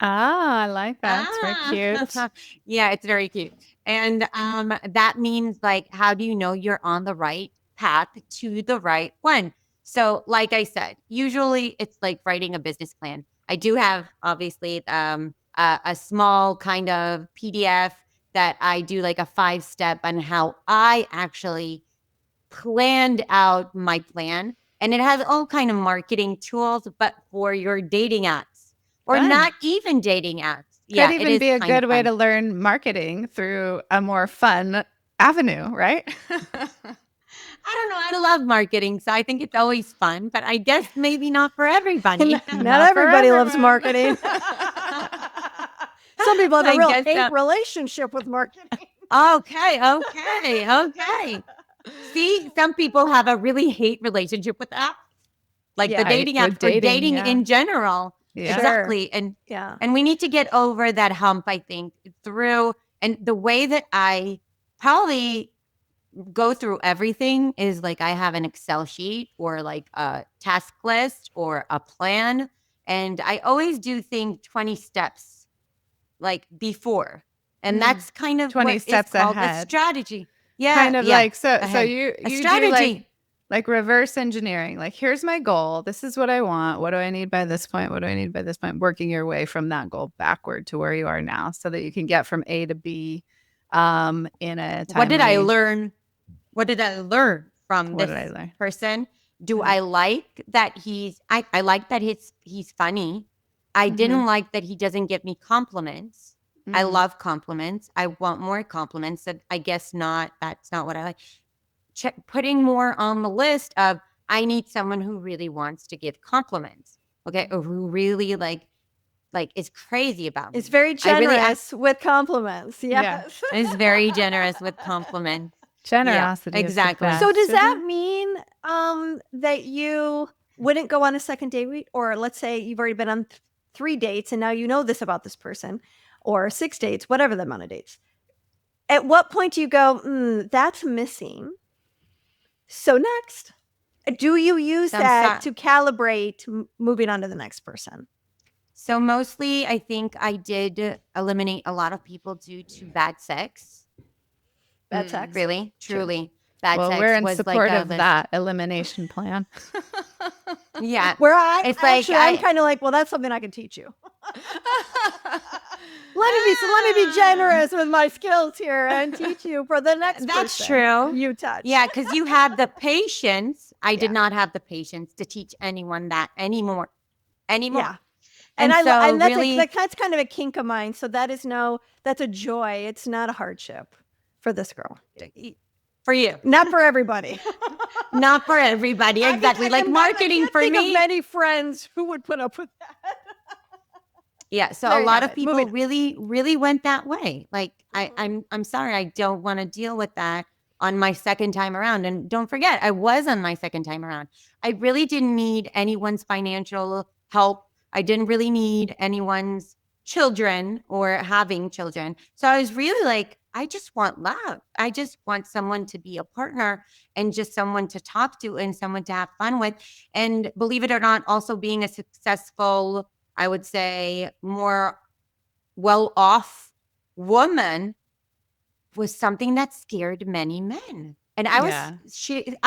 Ah, I like that. It's very cute. Yeah, it's very cute. And that means like, how do you know you're on the right path to the right one? So like I said, usually it's like writing a business plan. I do have obviously a small kind of PDF that I do like a 5-step on how I actually planned out my plan. And it has all kind of marketing tools, but for your dating apps or Fun. not even dating apps. Could even be a good way to learn marketing through a more fun avenue, right? I don't know. I love marketing, so I think it's always fun, but I guess maybe not for everybody. Not everybody loves marketing. Some people have a real hate relationship with marketing. Okay. See, some people have a really hate relationship with apps, like the dating app for dating in general. Yeah. Exactly. And we need to get over that hump, I think, through, and the way that I probably go through everything is like I have an Excel sheet or like a task list or a plan. And I always do think 20 steps like before. And that's kind of 20 what steps is called ahead. a strategy. Yeah. Kind of like, so ahead. you a do strategy. like reverse engineering. Like, here's my goal. This is what I want. What do I need by this point? What do I need by this point? Working your way from that goal backward to where you are now so that you can get from A to B in a timely. What did I learn? What did I learn from What this did I learn? person? Do I like that I like that he's funny. I didn't like that he doesn't give me compliments. I love compliments. I want more compliments. I guess not. That's not what I like. Putting more on the list of I need someone who really wants to give compliments. Okay. Or who really like is crazy about me. It's very generous with compliments. Yes. Yeah. Is very generous with compliments. Generosity. Yeah, exactly. Is the best, So does isn't that it? mean that you wouldn't go on a second date? Or let's say you've already been on 3 dates and now you know this about this person, or 6 dates, whatever the amount of dates. At what point do you go, that's missing? So next, do you use that to calibrate moving on to the next person? So mostly, I think I did eliminate a lot of people due to bad sex. Bad sex. Really, Sure. truly, bad Well, sex we're in was like support a of list. that elimination plan. Yeah, Where it's like I'm kind of like, well, that's something I can teach you. Let me be generous with my skills here and teach you for the next That's person true. you touch. Yeah, because you had the patience. I Yeah. did not have the patience to teach anyone that anymore. Yeah. And And so and really, that's kind of a kink of mine. So that's a joy. It's not a hardship for this girl. for you, Not for everybody. not for everybody. Exactly. Like marketing for think me. of many friends who would put up with that. Yeah. So There a you lot have of it. people Moving on. really went that way. Like Mhm. I'm sorry, I don't want to deal with that on my second time around. And don't forget, I was on my second time around. I really didn't need anyone's financial help. I didn't really need anyone's children or having children. So I was really like, I just want love. I just want someone to be a partner and just someone to talk to and someone to have fun with. And believe it or not, also being a successful, I would say, more well-off woman was something that scared many men. And I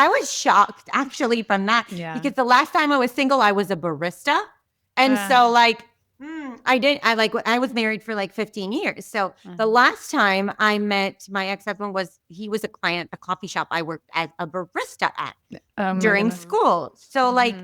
was shocked actually from that Yeah. because the last time I was single, I was a barista. And so like I was married for like 15 years. So the last time I met my ex-husband he was a client at a coffee shop I worked as a barista at during school. So like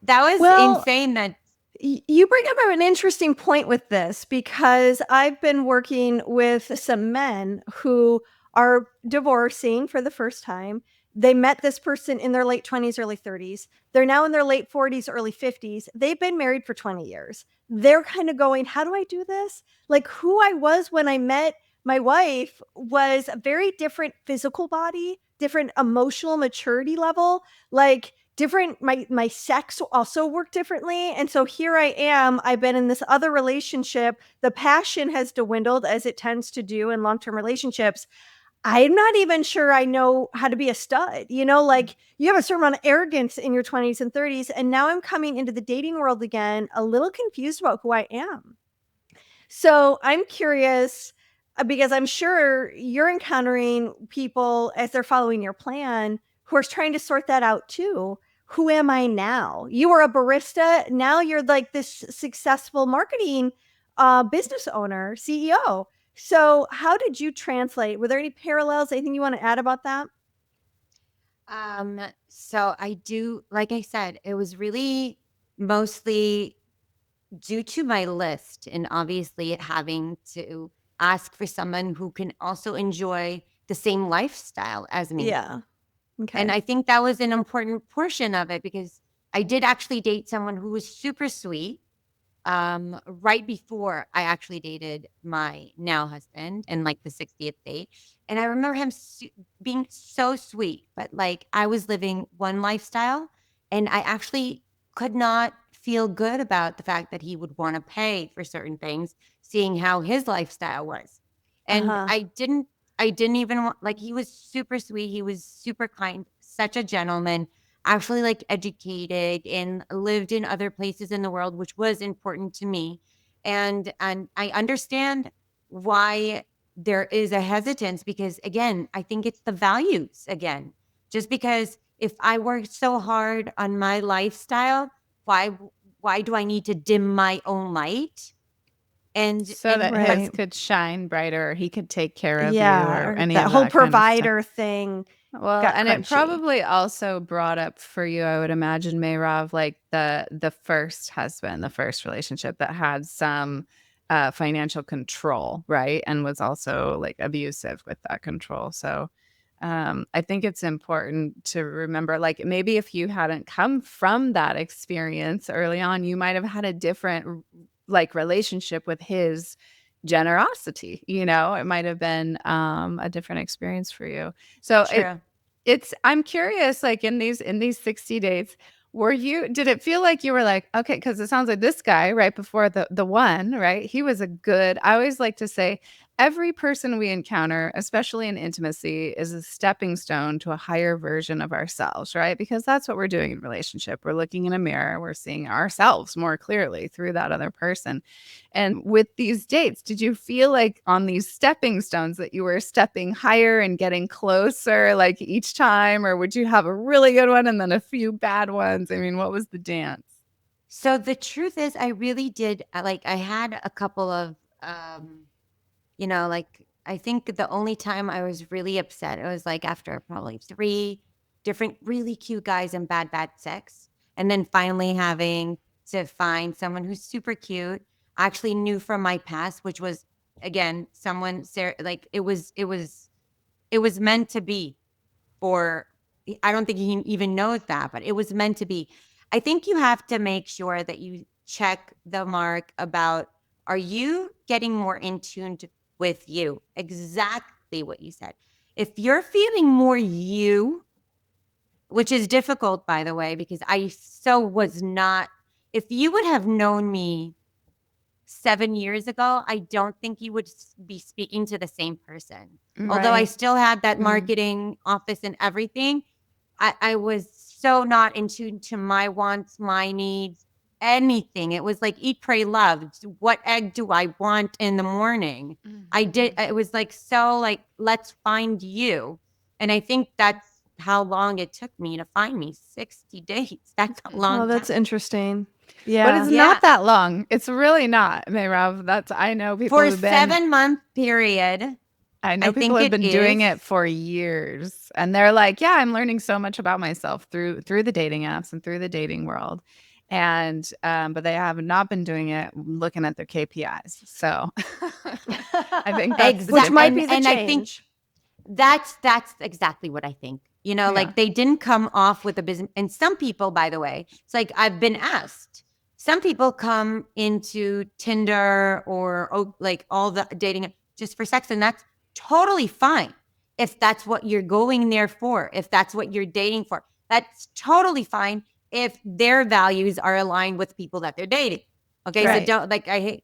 that was insane that you bring up an interesting point with this because I've been working with some men who are divorcing for the first time. They met this person in their late 20s, early 30s. They're now in their late 40s, early 50s. They've been married for 20 years. They're kind of going, how do I do this? Like who I was when I met my wife was a very different physical body, different emotional maturity level. Like different, my sex also worked differently. And so here I am, I've been in this other relationship. The passion has dwindled as it tends to do in long-term relationships. I'm not even sure I know how to be a stud. Like you have a certain amount of arrogance in your 20s and 30s. And now I'm coming into the dating world again, a little confused about who I am. So I'm curious because I'm sure you're encountering people as they're following your plan who are trying to sort that out too. Who am I now? You were a barista. Now you're like this successful marketing business owner, CEO. So how did you translate? Were there any parallels? Anything you want to add about that? So I do, like I said, it was really mostly due to my list and obviously having to ask for someone who can also enjoy the same lifestyle as me. Yeah. Okay. And I think that was an important portion of it because I did actually date someone who was super sweet right before I actually dated my now husband and like the 60th date. And I remember him being so sweet, but like I was living one lifestyle and I actually could not feel good about the fact that he would want to pay for certain things, seeing how his lifestyle was. And I didn't even want, like, he was super sweet. He was super kind, such a gentleman, actually like educated and lived in other places in the world, which was important to me. And I understand why there is a hesitance because again, I think it's the values again. Just because if I worked so hard on my lifestyle, why do I need to dim my own light? And so that Right. his could shine brighter, he could take care of you Yeah. or any that of whole that kind of stuff. provider thing. Well, got and it crunchy. probably also brought up for you, I would imagine, Meirav, like the first husband, the first relationship that had some financial control, right? And was also like abusive with that control. So I think it's important to remember, like maybe if you hadn't come from that experience early on, you might have had a different like relationship with his generosity. It might have been a different experience for you. So true. I'm curious, like in these 60 days, did it feel like you were like, okay, because it sounds like this guy right before the one, right? He was I always like to say, Every person we encounter, especially in intimacy, is a stepping stone to a higher version of ourselves, right? Because that's what we're doing in relationship. We're looking in a mirror, we're seeing ourselves more clearly through that other person. And with these dates, did you feel like on these stepping stones that you were stepping higher and getting closer like each time? Or would you have a really good one and then a few bad ones? I mean, what was the dance? So the truth is, I really did. I had a couple of, like I think the only time I was really upset, it was like after probably 3 different really cute guys and bad sex. And then finally having to find someone who's super cute. I actually knew from my past, which was again, like it was meant to be for, I don't think he even knows that, but it was meant to be. I think you have to make sure that you check the mark about, are you getting more in tune with you? Exactly what you said. If you're feeling more you, which is difficult, by the way, because I so was not, if you would have known me 7 years ago, I don't think you would be speaking to the same person. Although I Right. still had that Mm. marketing office and everything, I was so not in tune to my wants, my needs, anything. It was like eat, pray, love. What egg do I want in the morning? It was like, so like, let's find you. And I think that's how long it took me to find me. 60 days. That's a long Oh, that's time. interesting. But Yeah. it's Yeah. not that long. It's really not, Meirav. I know people For a who've been 7-month period. I know I people think have it been doing is. it for years, and they're like, "Yeah, I'm learning so much about myself through the dating apps and through the dating world." And but they have not been doing it looking at their KPIs. So I think that's the Which Exactly. might difference. be the And I think change. that's exactly what I think. Yeah. Like they didn't come off with a business. And some people, by the way, it's like I've been asked. Some people come into Tinder or like all the dating just for sex, and that's totally fine. If that's what you're going there for, if that's what you're dating for, that's totally fine if their values are aligned with people that they're dating. Okay. So Right. don't like I hate.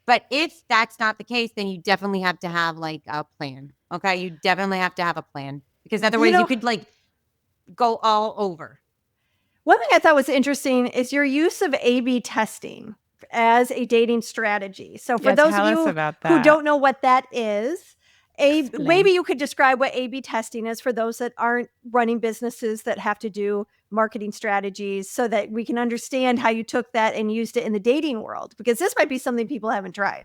But if that's not the case, then you definitely have to have like a plan. Okay. You definitely have to have a plan because otherwise you could like go all over. One thing I thought was interesting is your use of A/B testing as a dating strategy. So for Yeah, those of tell us you about who that. don't know what that is, Explain. maybe you could describe what A/B testing is for those that aren't running businesses that have to do marketing strategies, so that we can understand how you took that and used it in the dating world, because this might be something people haven't tried.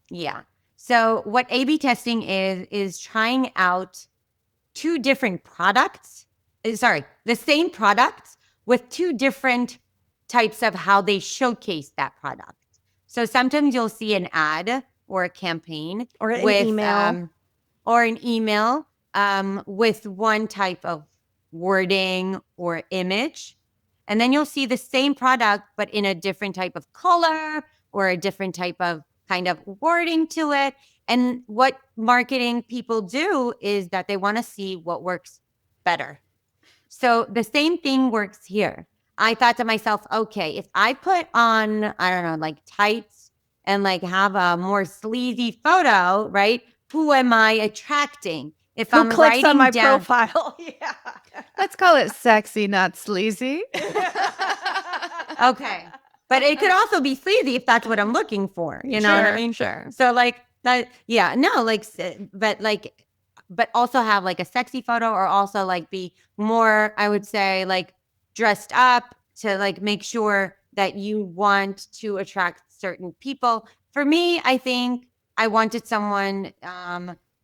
Yeah. So what A/B testing is trying out 2 different products. The same products with 2 different types of how they showcase that product. So sometimes you'll see an ad or a campaign Or an with email. with one type of wording or image. And then you'll see the same product, but in a different type of color or a different type of kind of wording to it. And what marketing people do is that they want to see what works better. So the same thing works here. I thought to myself, okay, if I put on, I don't know, like tights and like have a more sleazy photo, right? Who am I attracting? If Who I'm clicks on writing my down, profile? Yeah. Let's call it sexy, not sleazy. okay. But it could also be sleazy if that's what I'm looking for. You know what I mean? Sure. So like that, yeah, no, but also have like a sexy photo, or also like be more, I would say, like dressed up to like make sure that you want to attract certain people. For me, I think I wanted someone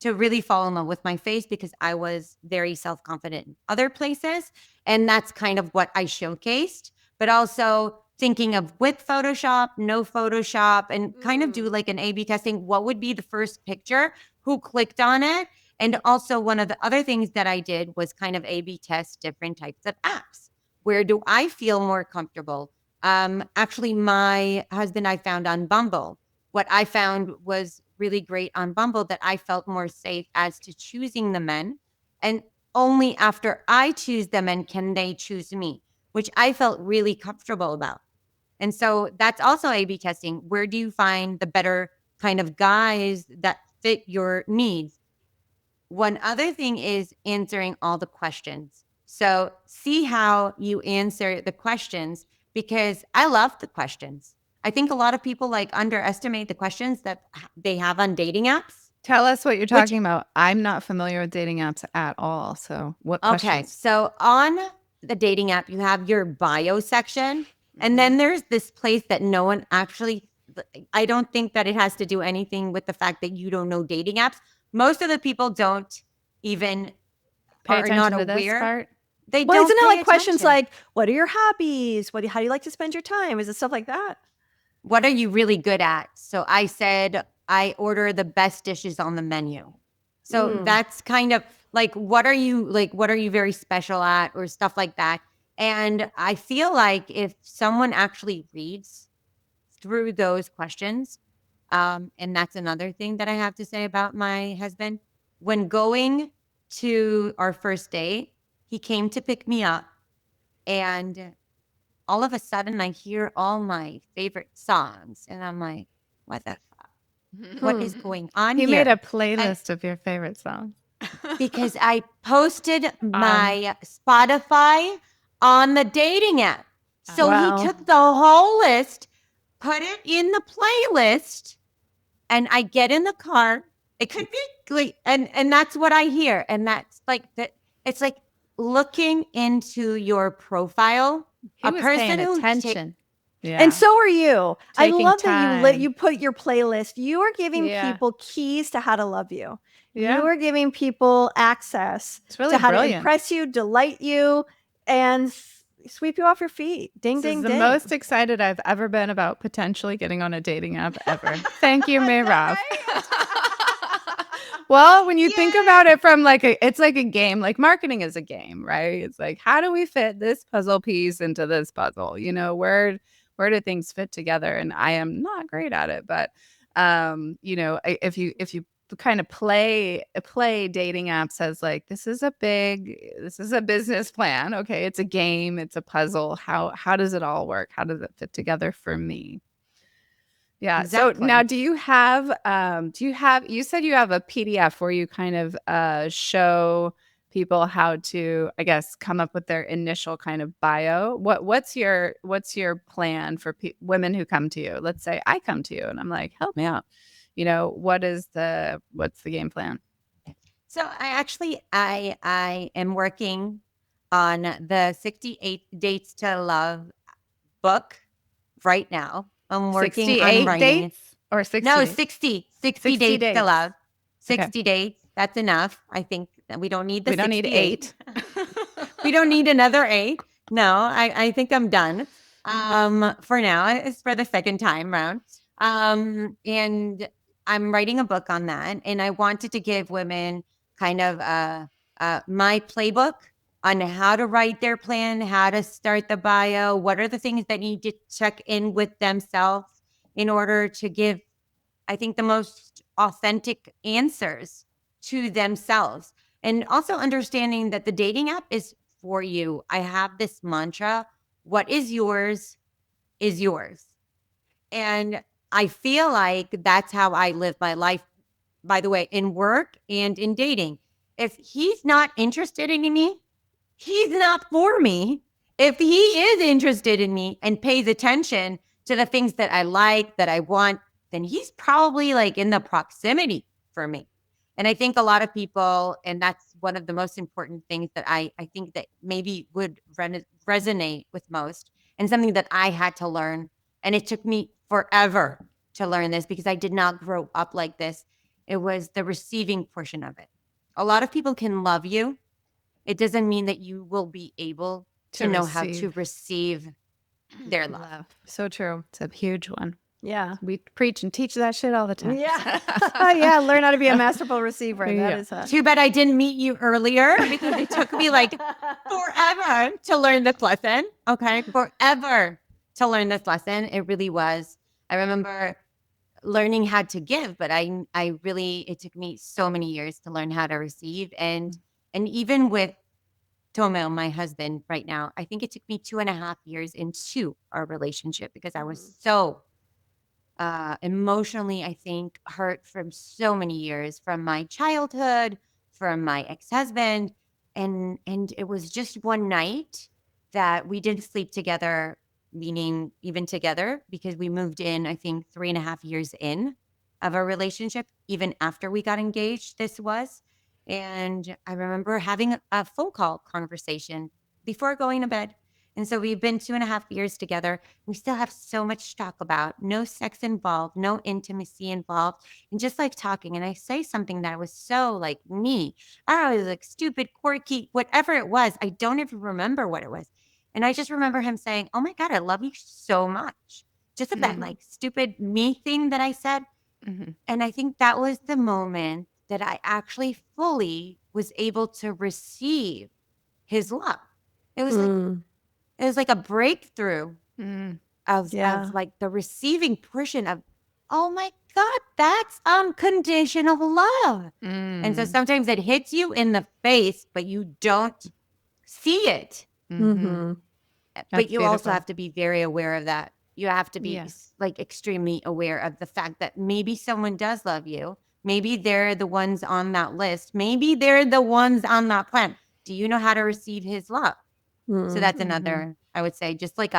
to really fall in love with my face because I was very self-confident in other places. And that's kind of what I showcased, but also thinking of with Photoshop, no Photoshop, and kind of do like an A/B testing. What would be the first picture? Who clicked on it? And also one of the other things that I did was kind of A/B test different types of apps. Where do I feel more comfortable? Actually, my husband I found on Bumble. What I found was really great on Bumble that I felt more safe as to choosing the men. And only after I choose the men can they choose me, which I felt really comfortable about. And so that's also A/B testing. Where do you find the better kind of guys that fit your needs. One other thing is answering all the questions. So see how you answer the questions, because I love the questions. I think a lot of people like underestimate the questions that they have on dating apps. Tell us what you're Which- talking about. I'm not familiar with dating apps at all. So what Okay, questions? so on the dating app, you have your bio section, and then there's this place that no one actually, I don't think that it has to do anything with the fact that you don't know dating apps. Most of the people don't even Pay are attention not to this aware. part. They Well, don't isn't it pay like questions attention. like, what are your hobbies? How do you like to spend your time? Is it stuff like that? What are you really good at? So I said, I order the best dishes on the menu. So that's kind of like, what are you very special at, or stuff like that. And I feel like if someone actually reads through those questions, and that's another thing that I have to say about my husband, when going to our first date, he came to pick me up, and all of a sudden I hear all my favorite songs, and I'm like, what the fuck? What is going on He here? made a playlist of your favorite songs. Because I posted my Spotify on the dating app. So Wow. he took the whole list, put it in the playlist, and I get in the car. It could be like, and that's what I hear. And that's like that. It's like looking into your profile. He was paying attention. Yeah. And so are you. I Taking love that time. you put your playlist. You are giving Yeah. people keys to how to love you. Yeah. You are giving people access It's really to how to brilliant. impress you, delight you, and sweep you off your feet. Ding, This ding, is the ding. most excited I've ever been about potentially getting on a dating app ever. Thank you, Meirav. Well, when you think about it from it's like a game, like marketing is a game, right? It's like, how do we fit this puzzle piece into this puzzle? You know, where do things fit together? And I am not great at it, but you know, if you kind of play dating apps as like, this is a business plan. Okay, it's a game, it's a puzzle. How does it all work? How does it fit together for me? Yeah. Exactly. So now, do you have you said you have a PDF where you kind of show people how to, I guess, come up with their initial kind of bio. What's your plan for women who come to you? Let's say I come to you and I'm like, help me out. You know, what's the game plan? So I am working on the 68 Dates to Love book right now. I'm working on 68 writing dates or 60? No, 60 60 dates dates. to love. 60 Okay. dates. That's enough. I think that we don't need the We don't need 68. 8. We don't need another 8. No, I think I'm done. For now, it's for the second time round. And I'm writing a book on that, and I wanted to give women kind of my playbook on how to write their plan, how to start the bio, what are the things that need to check in with themselves in order to give, I think, the most authentic answers to themselves. And also understanding that the dating app is for you. I have this mantra, what is yours is yours. And I feel like that's how I live my life, by the way, in work and in dating. If he's not interested in me, he's not for me. If he is interested in me and pays attention to the things that I like, that I want, then he's probably like in the proximity for me. And I think a lot of people, and that's one of the most important things that I think that maybe would resonate with most, and something that I had to learn. And it took me forever to learn this because I did not grow up like this. It was the receiving portion of it. A lot of people can love you. It doesn't mean that you will be able to know how to receive their love. So true. It's a huge one. Yeah. We preach and teach that shit all the time. Yeah. Yeah. Learn how to be a masterful receiver. That Yeah. is Too bad I didn't meet you earlier because it took me like forever to learn this lesson. Okay. Forever to learn this lesson. It really was. I remember learning how to give, but it took me so many years to learn how to receive. And even with Tomeo, my husband right now, I think it took me 2.5 years into our relationship because I was so emotionally, I think, hurt from so many years, from my childhood, from my ex-husband. And it was just one night that we didn't sleep together, meaning even together, because we moved in, I think, 3.5 years in of our relationship, even after we got engaged, this was. And I remember having a phone call conversation before going to bed. And so we've been 2.5 years together. We still have so much to talk about. No sex involved, no intimacy involved, and just like talking. And I say something that was so like me. I don't know, it was like stupid, quirky, whatever it was. I don't even remember what it was. And I just remember him saying, "Oh my God, I love you so much." Just of that like stupid me thing that I said. And I think that was the moment that I actually fully was able to receive his love. It was like it was like a breakthrough of Yeah. like the receiving portion of, oh my God, that's unconditional love. And so sometimes it hits you in the face, but you don't see it. Mm-hmm. But you also beautiful. have to be very aware of that. You have to be Yeah. like extremely aware of the fact that maybe someone does love you. Maybe they're the ones on that list. Maybe they're the ones on that plan. Do you know how to receive his love? So that's another, I would say, just like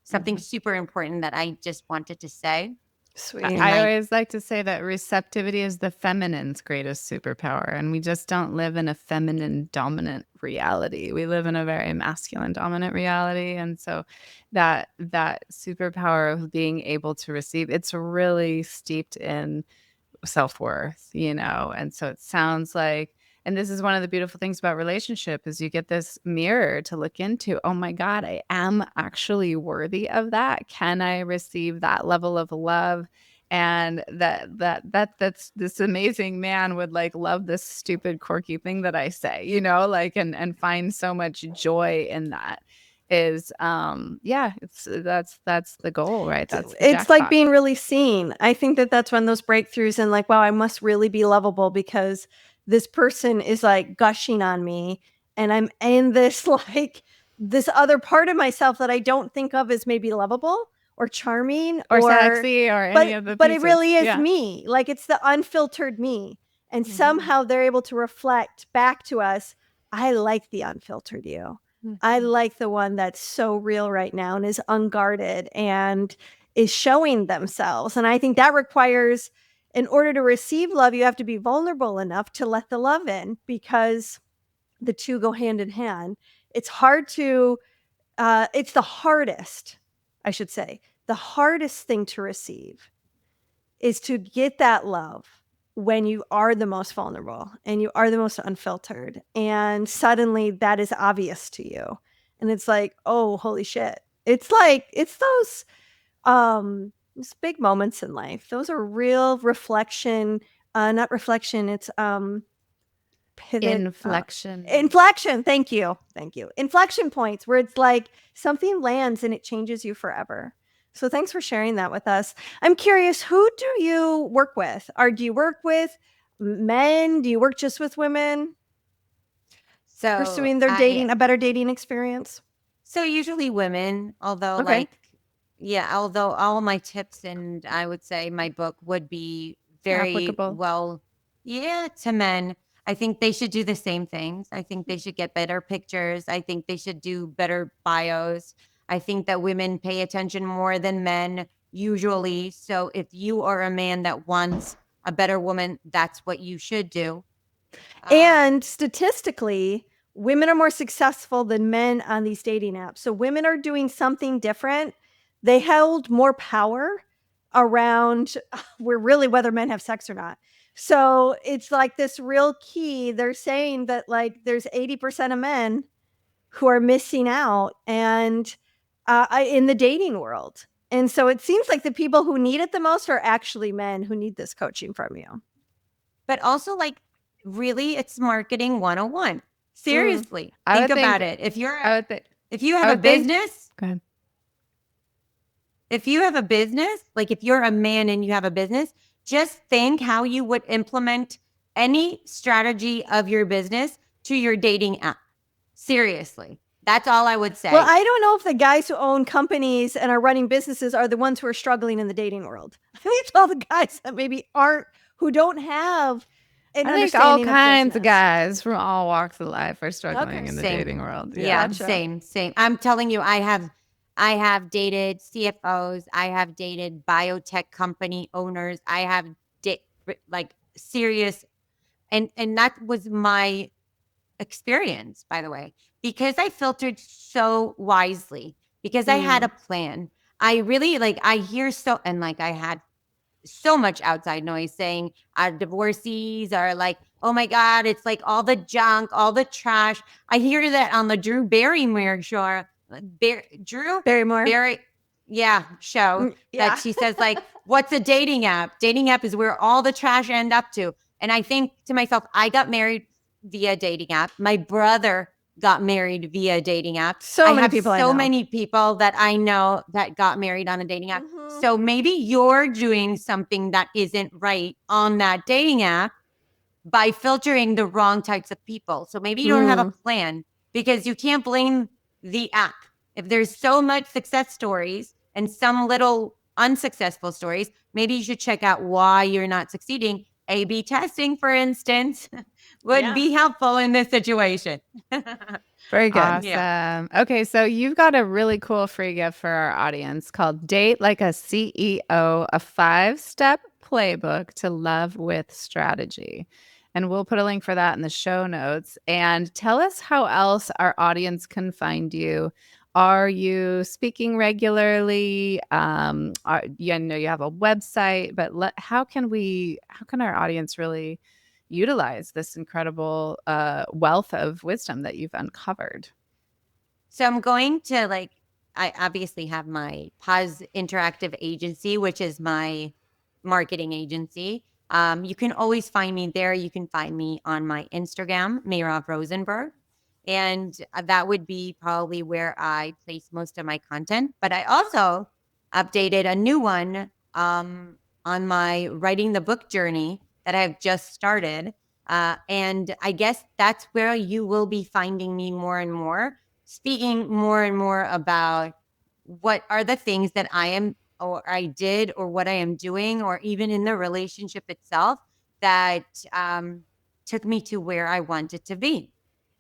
something super important that I just wanted to say. Sweet. And I like, always like to say that receptivity is the feminine's greatest superpower, and we just don't live in a feminine dominant reality. We live in a very masculine dominant reality, and so that superpower of being able to receive, it's really steeped in self-worth, and so it sounds like, and this is one of the beautiful things about relationship, is you get this mirror to look into. Oh my God, I am actually worthy of that. Can I receive that level of love? And that's this amazing man would like love this stupid quirky thing that I say, like, and find so much joy in that. Is it's that's the goal, right? That's the It's like jackpot. being really seen. I think that that's when those breakthroughs and like, wow, I must really be lovable because this person is like gushing on me, and I'm in this like this other part of myself that I don't think of as maybe lovable or charming Or sexy or any of the but it pieces. really is Yeah. me. Like it's the unfiltered me. And Mhm. somehow they're able to reflect back to us, I like the unfiltered you. I like the one that's so real right now and is unguarded and is showing themselves. And I think that requires, in order to receive love, you have to be vulnerable enough to let the love in, because the two go hand in hand. It's hard to, it's the hardest, I should say, the hardest thing to receive is to get that love when you are the most vulnerable and you are the most unfiltered, and suddenly that is obvious to you, and it's like, oh, holy shit. It's like it's those big moments in life. Those are real reflection, not reflection, it's pivot, Inflection. inflection. Thank you inflection points where it's like something lands and it changes you forever. So thanks for sharing that with us. I'm curious, who do you work with? Or do you work with men? Do you work just with women so pursuing their a better dating experience? So usually women, although Okay. although all my tips and I would say my book would be very Applicable. well, to men. I think they should do the same things. I think they should get better pictures. I think they should do better bios. I think that women pay attention more than men usually. So if you are a man that wants a better woman, that's what you should do. And statistically, women are more successful than men on these dating apps. So women are doing something different. They held more power around whether men have sex or not. So it's like this real key. They're saying that like there's 80% of men who are missing out and in the dating world. And so it seems like the people who need it the most are actually men who need this coaching from you. But also, like, really, it's marketing 101. Seriously, I think would about think- it. If you're I would think. if you I have a would think- business, Go ahead. if you have a business, like if you're a man and you have a business, just think how you would implement any strategy of your business to your dating app. Seriously. That's all I would say. Well, I don't know if the guys who own companies and are running businesses are the ones who are struggling in the dating world. I think it's all the guys that maybe who don't have an I think all understanding kinds of business. guys from all walks of life are struggling Okay. in the Same. dating world. Yeah, Gotcha. same. I'm telling you, I have dated CFOs. I have dated biotech company owners. I have like serious, and that was my experience, by the way, because I filtered so wisely, because I had a plan. I really I hear and I had so much outside noise saying our divorcees are like, oh my God, it's like all the junk, all the trash. I hear that on the Drew Barrymore show. Drew Barrymore. Show that she says what's a dating app? Dating app is where all the trash end up to. And I think to myself, I got married via dating app. My brother got married via dating app. So many people I know. Many people that I know that got married on a dating app. So maybe you're doing something that isn't right on that dating app by filtering the wrong types of people. So maybe you don't have a plan, because you can't blame the app. If there's so much success stories and some little unsuccessful stories, maybe you should check out why you're not succeeding. A/B testing, for instance, would be helpful in this situation. Very good. Awesome. Okay, so you've got a really cool free gift for our audience called Date Like a CEO, a 5-step playbook to love with strategy. And we'll put a link for that in the show notes. And tell us how else our audience can find you. Are you speaking regularly? You know you have a website, but how can our audience really utilize this incredible wealth of wisdom that you've uncovered? So I'm going to I obviously have my Pause Interactive Agency, which is my marketing agency. You can always find me there. You can find me on my Instagram, Meirav Rosenberg. And that would be probably where I place most of my content. But I also updated a new one on my writing the book journey that I've just started. And I guess that's where you will be finding me more and more, speaking more and more about what are the things that I am or I did or what I am doing, or even in the relationship itself that took me to where I wanted to be.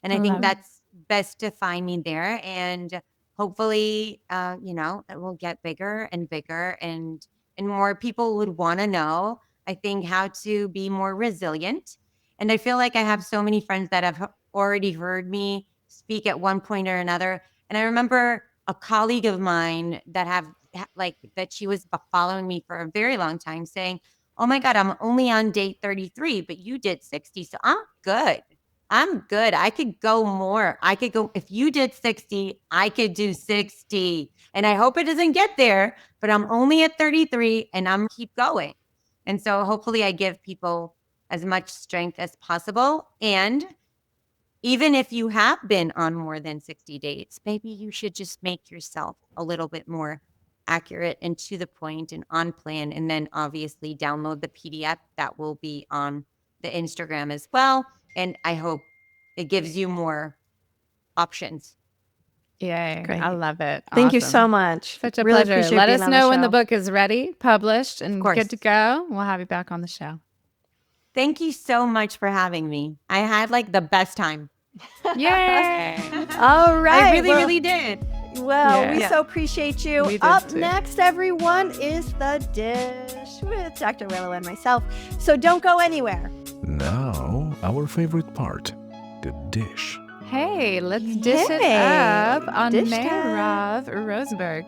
And I think that's best to find me there. And hopefully, it will get bigger and bigger, and more people would want to know, I think, how to be more resilient. And I feel like I have so many friends that have already heard me speak at one point or another. And I remember a colleague of mine that that she was following me for a very long time saying, oh my God, I'm only on date 33, but you did 60. So I'm good. I could go more. If you did 60, I could do 60. And I hope it doesn't get there, but I'm only at 33 and I'm keep going. And so hopefully I give people as much strength as possible. And even if you have been on more than 60 dates, maybe you should just make yourself a little bit more accurate and to the point and on plan. And then obviously download the PDF that will be on the Instagram as well. And I hope it gives you more options. Yay. Great. I love it. Thank you Awesome. so much. Such a Really pleasure. appreciate Let being us on the know when the show. book is ready, published, and course. good to go. We'll have you back on the show. Thank you so much for having me. I had the best time. Yay. All right. I really did. Well, Yeah. we so appreciate you. We did Up too. next, everyone, is The Dish with Dr. Willow and myself. So don't go anywhere. Now, our favorite part, the dish. Hey, let's dish it Hey, up on dish Meirav Rosenberg.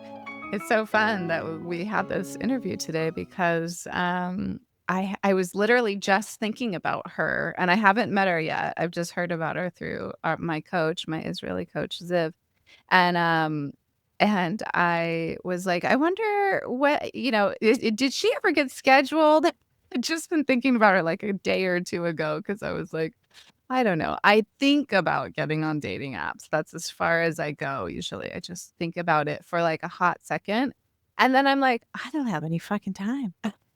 It's so fun that we had this interview today because I was literally just thinking about her, and I haven't met her yet. I've just heard about her through my coach, my Israeli coach, Ziv. And I was like, I wonder what, did she ever get scheduled? I'd just been thinking about her like a day or two ago because I was like, I don't know. I think about getting on dating apps. That's as far as I go usually. I just think about it for like a hot second. And then I'm like, I don't have any fucking time.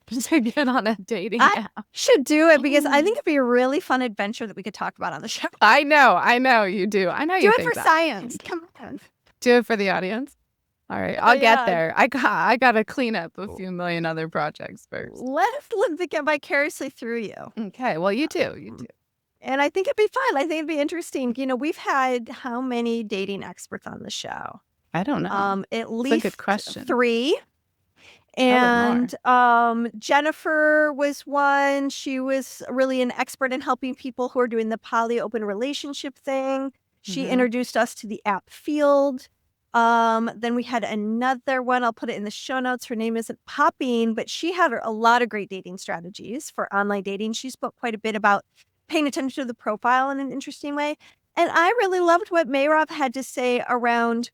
to get on a dating I app. should do it because I think it'd be a really fun adventure that we could talk about on the show. I know you do. I know Do you it think for that. science. Come on. Do it for the audience. All right, I'll get Yeah. there. I got to clean up a few million other projects first. Let's live vicariously through you. Okay, well, you too. And I think it'd be fun. I think it'd be interesting. We've had how many dating experts on the show? I don't know. At least good question. 3. And Jennifer was one. She was really an expert in helping people who are doing the poly open relationship thing. She introduced us to the app Field. Then we had another one. I'll put it in the show notes. Her name isn't popping, but she had a lot of great dating strategies for online dating. She spoke quite a bit about paying attention to the profile in an interesting way. And I really loved what Meirav had to say around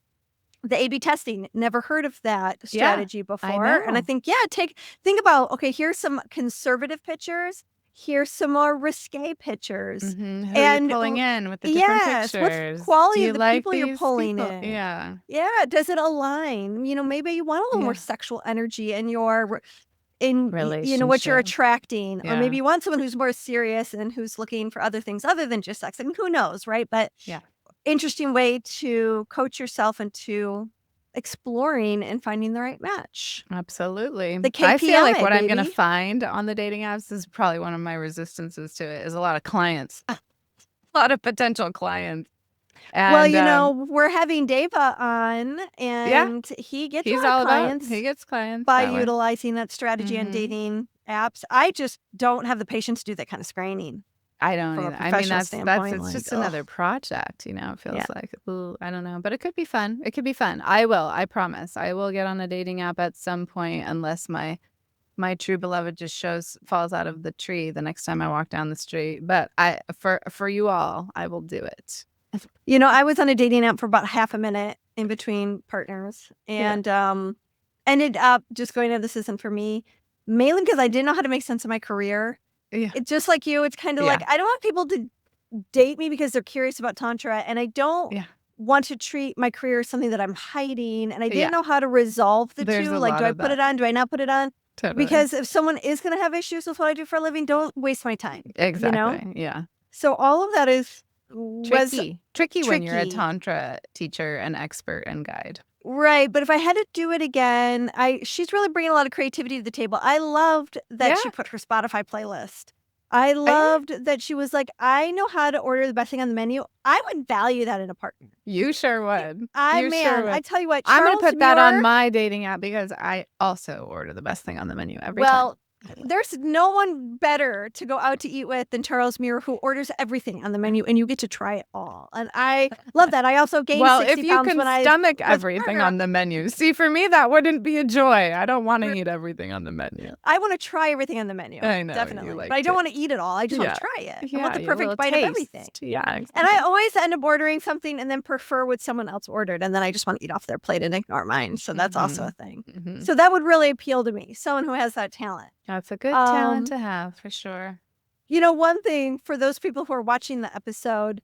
the A/B testing. Never heard of that strategy before. And I think, think about, okay, here's some conservative pictures. Here's some more risque pictures. Who And are you pulling in with the different pictures? What's the quality Do you of the like people you're these pulling people? in? Yeah. Yeah. Does it align? Maybe you want a little more sexual energy in your what you're Relationship. attracting, or Yeah. maybe you want someone who's more serious and who's looking for other things other than just sex. I mean, who knows, right? But interesting way to coach yourself into exploring and finding the right match. Absolutely. The I feel like KPI, what I'm going to baby. find on the dating apps is probably one of my resistances to it is a lot of clients, a lot of potential clients. And, Well, we're having Deva on, and he gets he's a lot all of clients about. He gets clients by that way. utilizing that strategy on dating apps. I just don't have the patience to do that kind of screening. I don't from a either. I mean, professional that's standpoint, it's like, just ugh. another project, it feels Yeah. like. Ooh, I don't know, but it could be fun. It could be fun. I promise. I will get on a dating app at some point unless my true beloved just falls out of the tree the next time I walk down the street. But for you all, I will do it. I was on a dating app for about half a minute in between partners, and ended up just going, no, this isn't for me, mainly because I didn't know how to make sense of my career. Yeah. It's just like you. It's kind of like, I don't want people to date me because they're curious about Tantra, and I don't want to treat my career as something that I'm hiding, and I didn't know how to resolve the There's two. a Like, lot do I of put it that. on? Do I not put it on? Totally. Because if someone is going to have issues with what I do for a living, don't waste my time. Exactly. Yeah. So all of that is Tricky when you're a tricky. Tantra teacher and expert and guide. Right, but if I had to do it again, she's really bringing a lot of creativity to the table. I loved that she put her Spotify playlist. I loved that she was like, I know how to order the best thing on the menu. I would value that in a partner. You sure would. I tell you what, I'm going to Charles put that on Muir- my dating app because I also order the best thing on the menu every time. Well, there's no one better to go out to eat with than Charles Muir, who orders everything on the menu, and you get to try it all. And I love that. I also gained 60 if you pounds can when I stomach was everything pregnant. on the menu. See, for me, that wouldn't be a joy. I don't want to eat everything on the menu. I want to try everything on the menu. I know, you Definitely. like but I don't to. want to eat it all. I just want to try it. I want the your perfect little bite taste. of everything. Yeah, exactly. And I always end up ordering something and then prefer what someone else ordered. And then I just want to eat off their plate and ignore mine. So that's also a thing. So that would really appeal to me. Someone who has that talent. That's a good talent to have, for sure. One thing for those people who are watching the episode,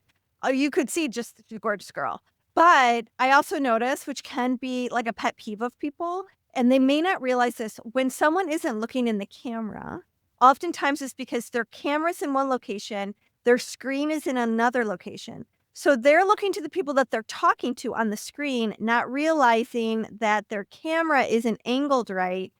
you could see just the gorgeous girl. But I also notice, which can be like a pet peeve of people, and they may not realize this, when someone isn't looking in the camera, oftentimes it's because their camera's in one location, their screen is in another location. So they're looking to the people that they're talking to on the screen, not realizing that their camera isn't angled right.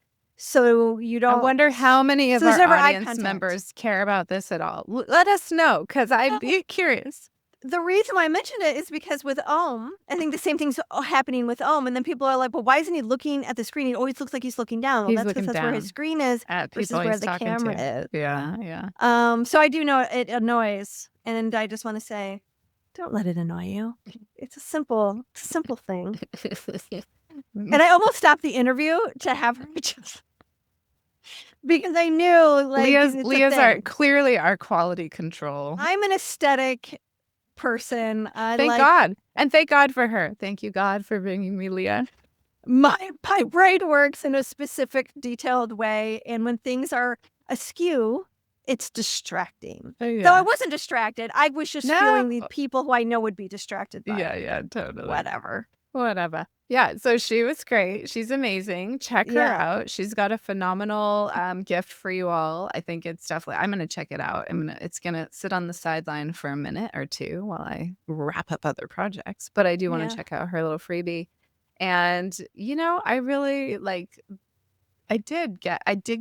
So you don't. I wonder how many of So there's our never eye audience contact. members care about this at all. Let us know, because I'd be curious. The reason why I mentioned it is because with Ohm, I think the same thing's happening with Ohm. And then people are like, well, why isn't he looking at the screen? He always looks like he's looking down. Well, He's that's looking because that's where his down screen is At versus people where he's the talking camera to. is. Yeah. So I do know it annoys. And I just want to say, don't let it annoy you. It's a simple thing. And I almost stopped the interview to have her just... Because I knew, like, Leah's clearly our quality control. I'm an aesthetic person. Thank God. And thank God for her. Thank you, God, for bringing me Leah. My brain works in a specific, detailed way. And when things are askew, it's distracting. Oh, yeah. Though I wasn't distracted. I was just feeling the people who I know would be distracted by. Yeah, totally. Whatever. Yeah, so she was great. She's amazing. Check her Yeah. out. She's got a phenomenal gift for you all. I think it's definitely. I'm gonna check it out. It's gonna sit on the sideline for a minute or two while I wrap up other projects. But I do want to Yeah. check out her little freebie. And I really like. I did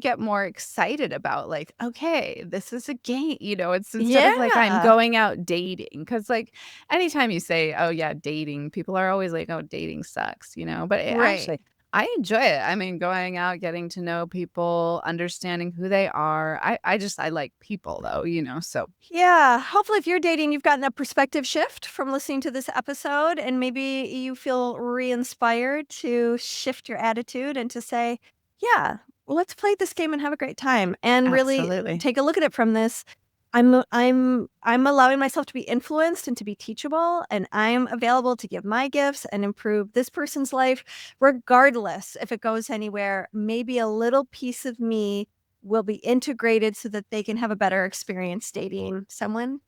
get more excited about like, okay, this is a game, it's instead of like I'm Yeah. going out dating. Cause like anytime you say, oh yeah, dating, people are always like, oh, dating sucks, but Right. actually I enjoy it. I mean, going out, getting to know people, understanding who they are. I like people though, so Yeah. Hopefully, if you're dating, you've gotten a perspective shift from listening to this episode, and maybe you feel re inspired to shift your attitude and to say, yeah, well, let's play this game and have a great time. And really absolutely. take a look at it from this. I'm allowing myself to be influenced and to be teachable, and I'm available to give my gifts and improve this person's life, regardless if it goes anywhere. Maybe a little piece of me will be integrated so that they can have a better experience dating someone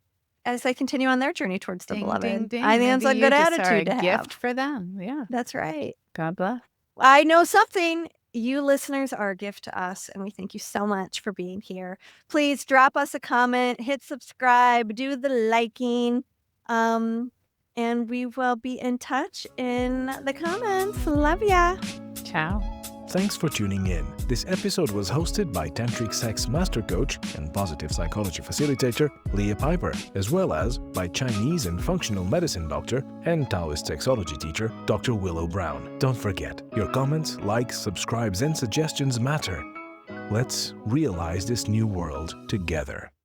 as they continue on their journey towards the Ding, ding, beloved. I ding. think that's Maybe a you good just are a attitude to have. gift for them. Yeah. That's right. God bless. I know something. You listeners are a gift to us, and we thank you so much for being here. Please drop us a comment, hit subscribe, do the liking, and we will be in touch in the comments. Love ya. Ciao. Thanks for tuning in. This episode was hosted by Tantric Sex Master Coach and Positive Psychology Facilitator Leah Piper, as well as by Chinese and Functional Medicine Doctor and Taoist Sexology Teacher Dr. Willow Brown. Don't forget, your comments, likes, subscribes, and suggestions matter. Let's realize this new world together.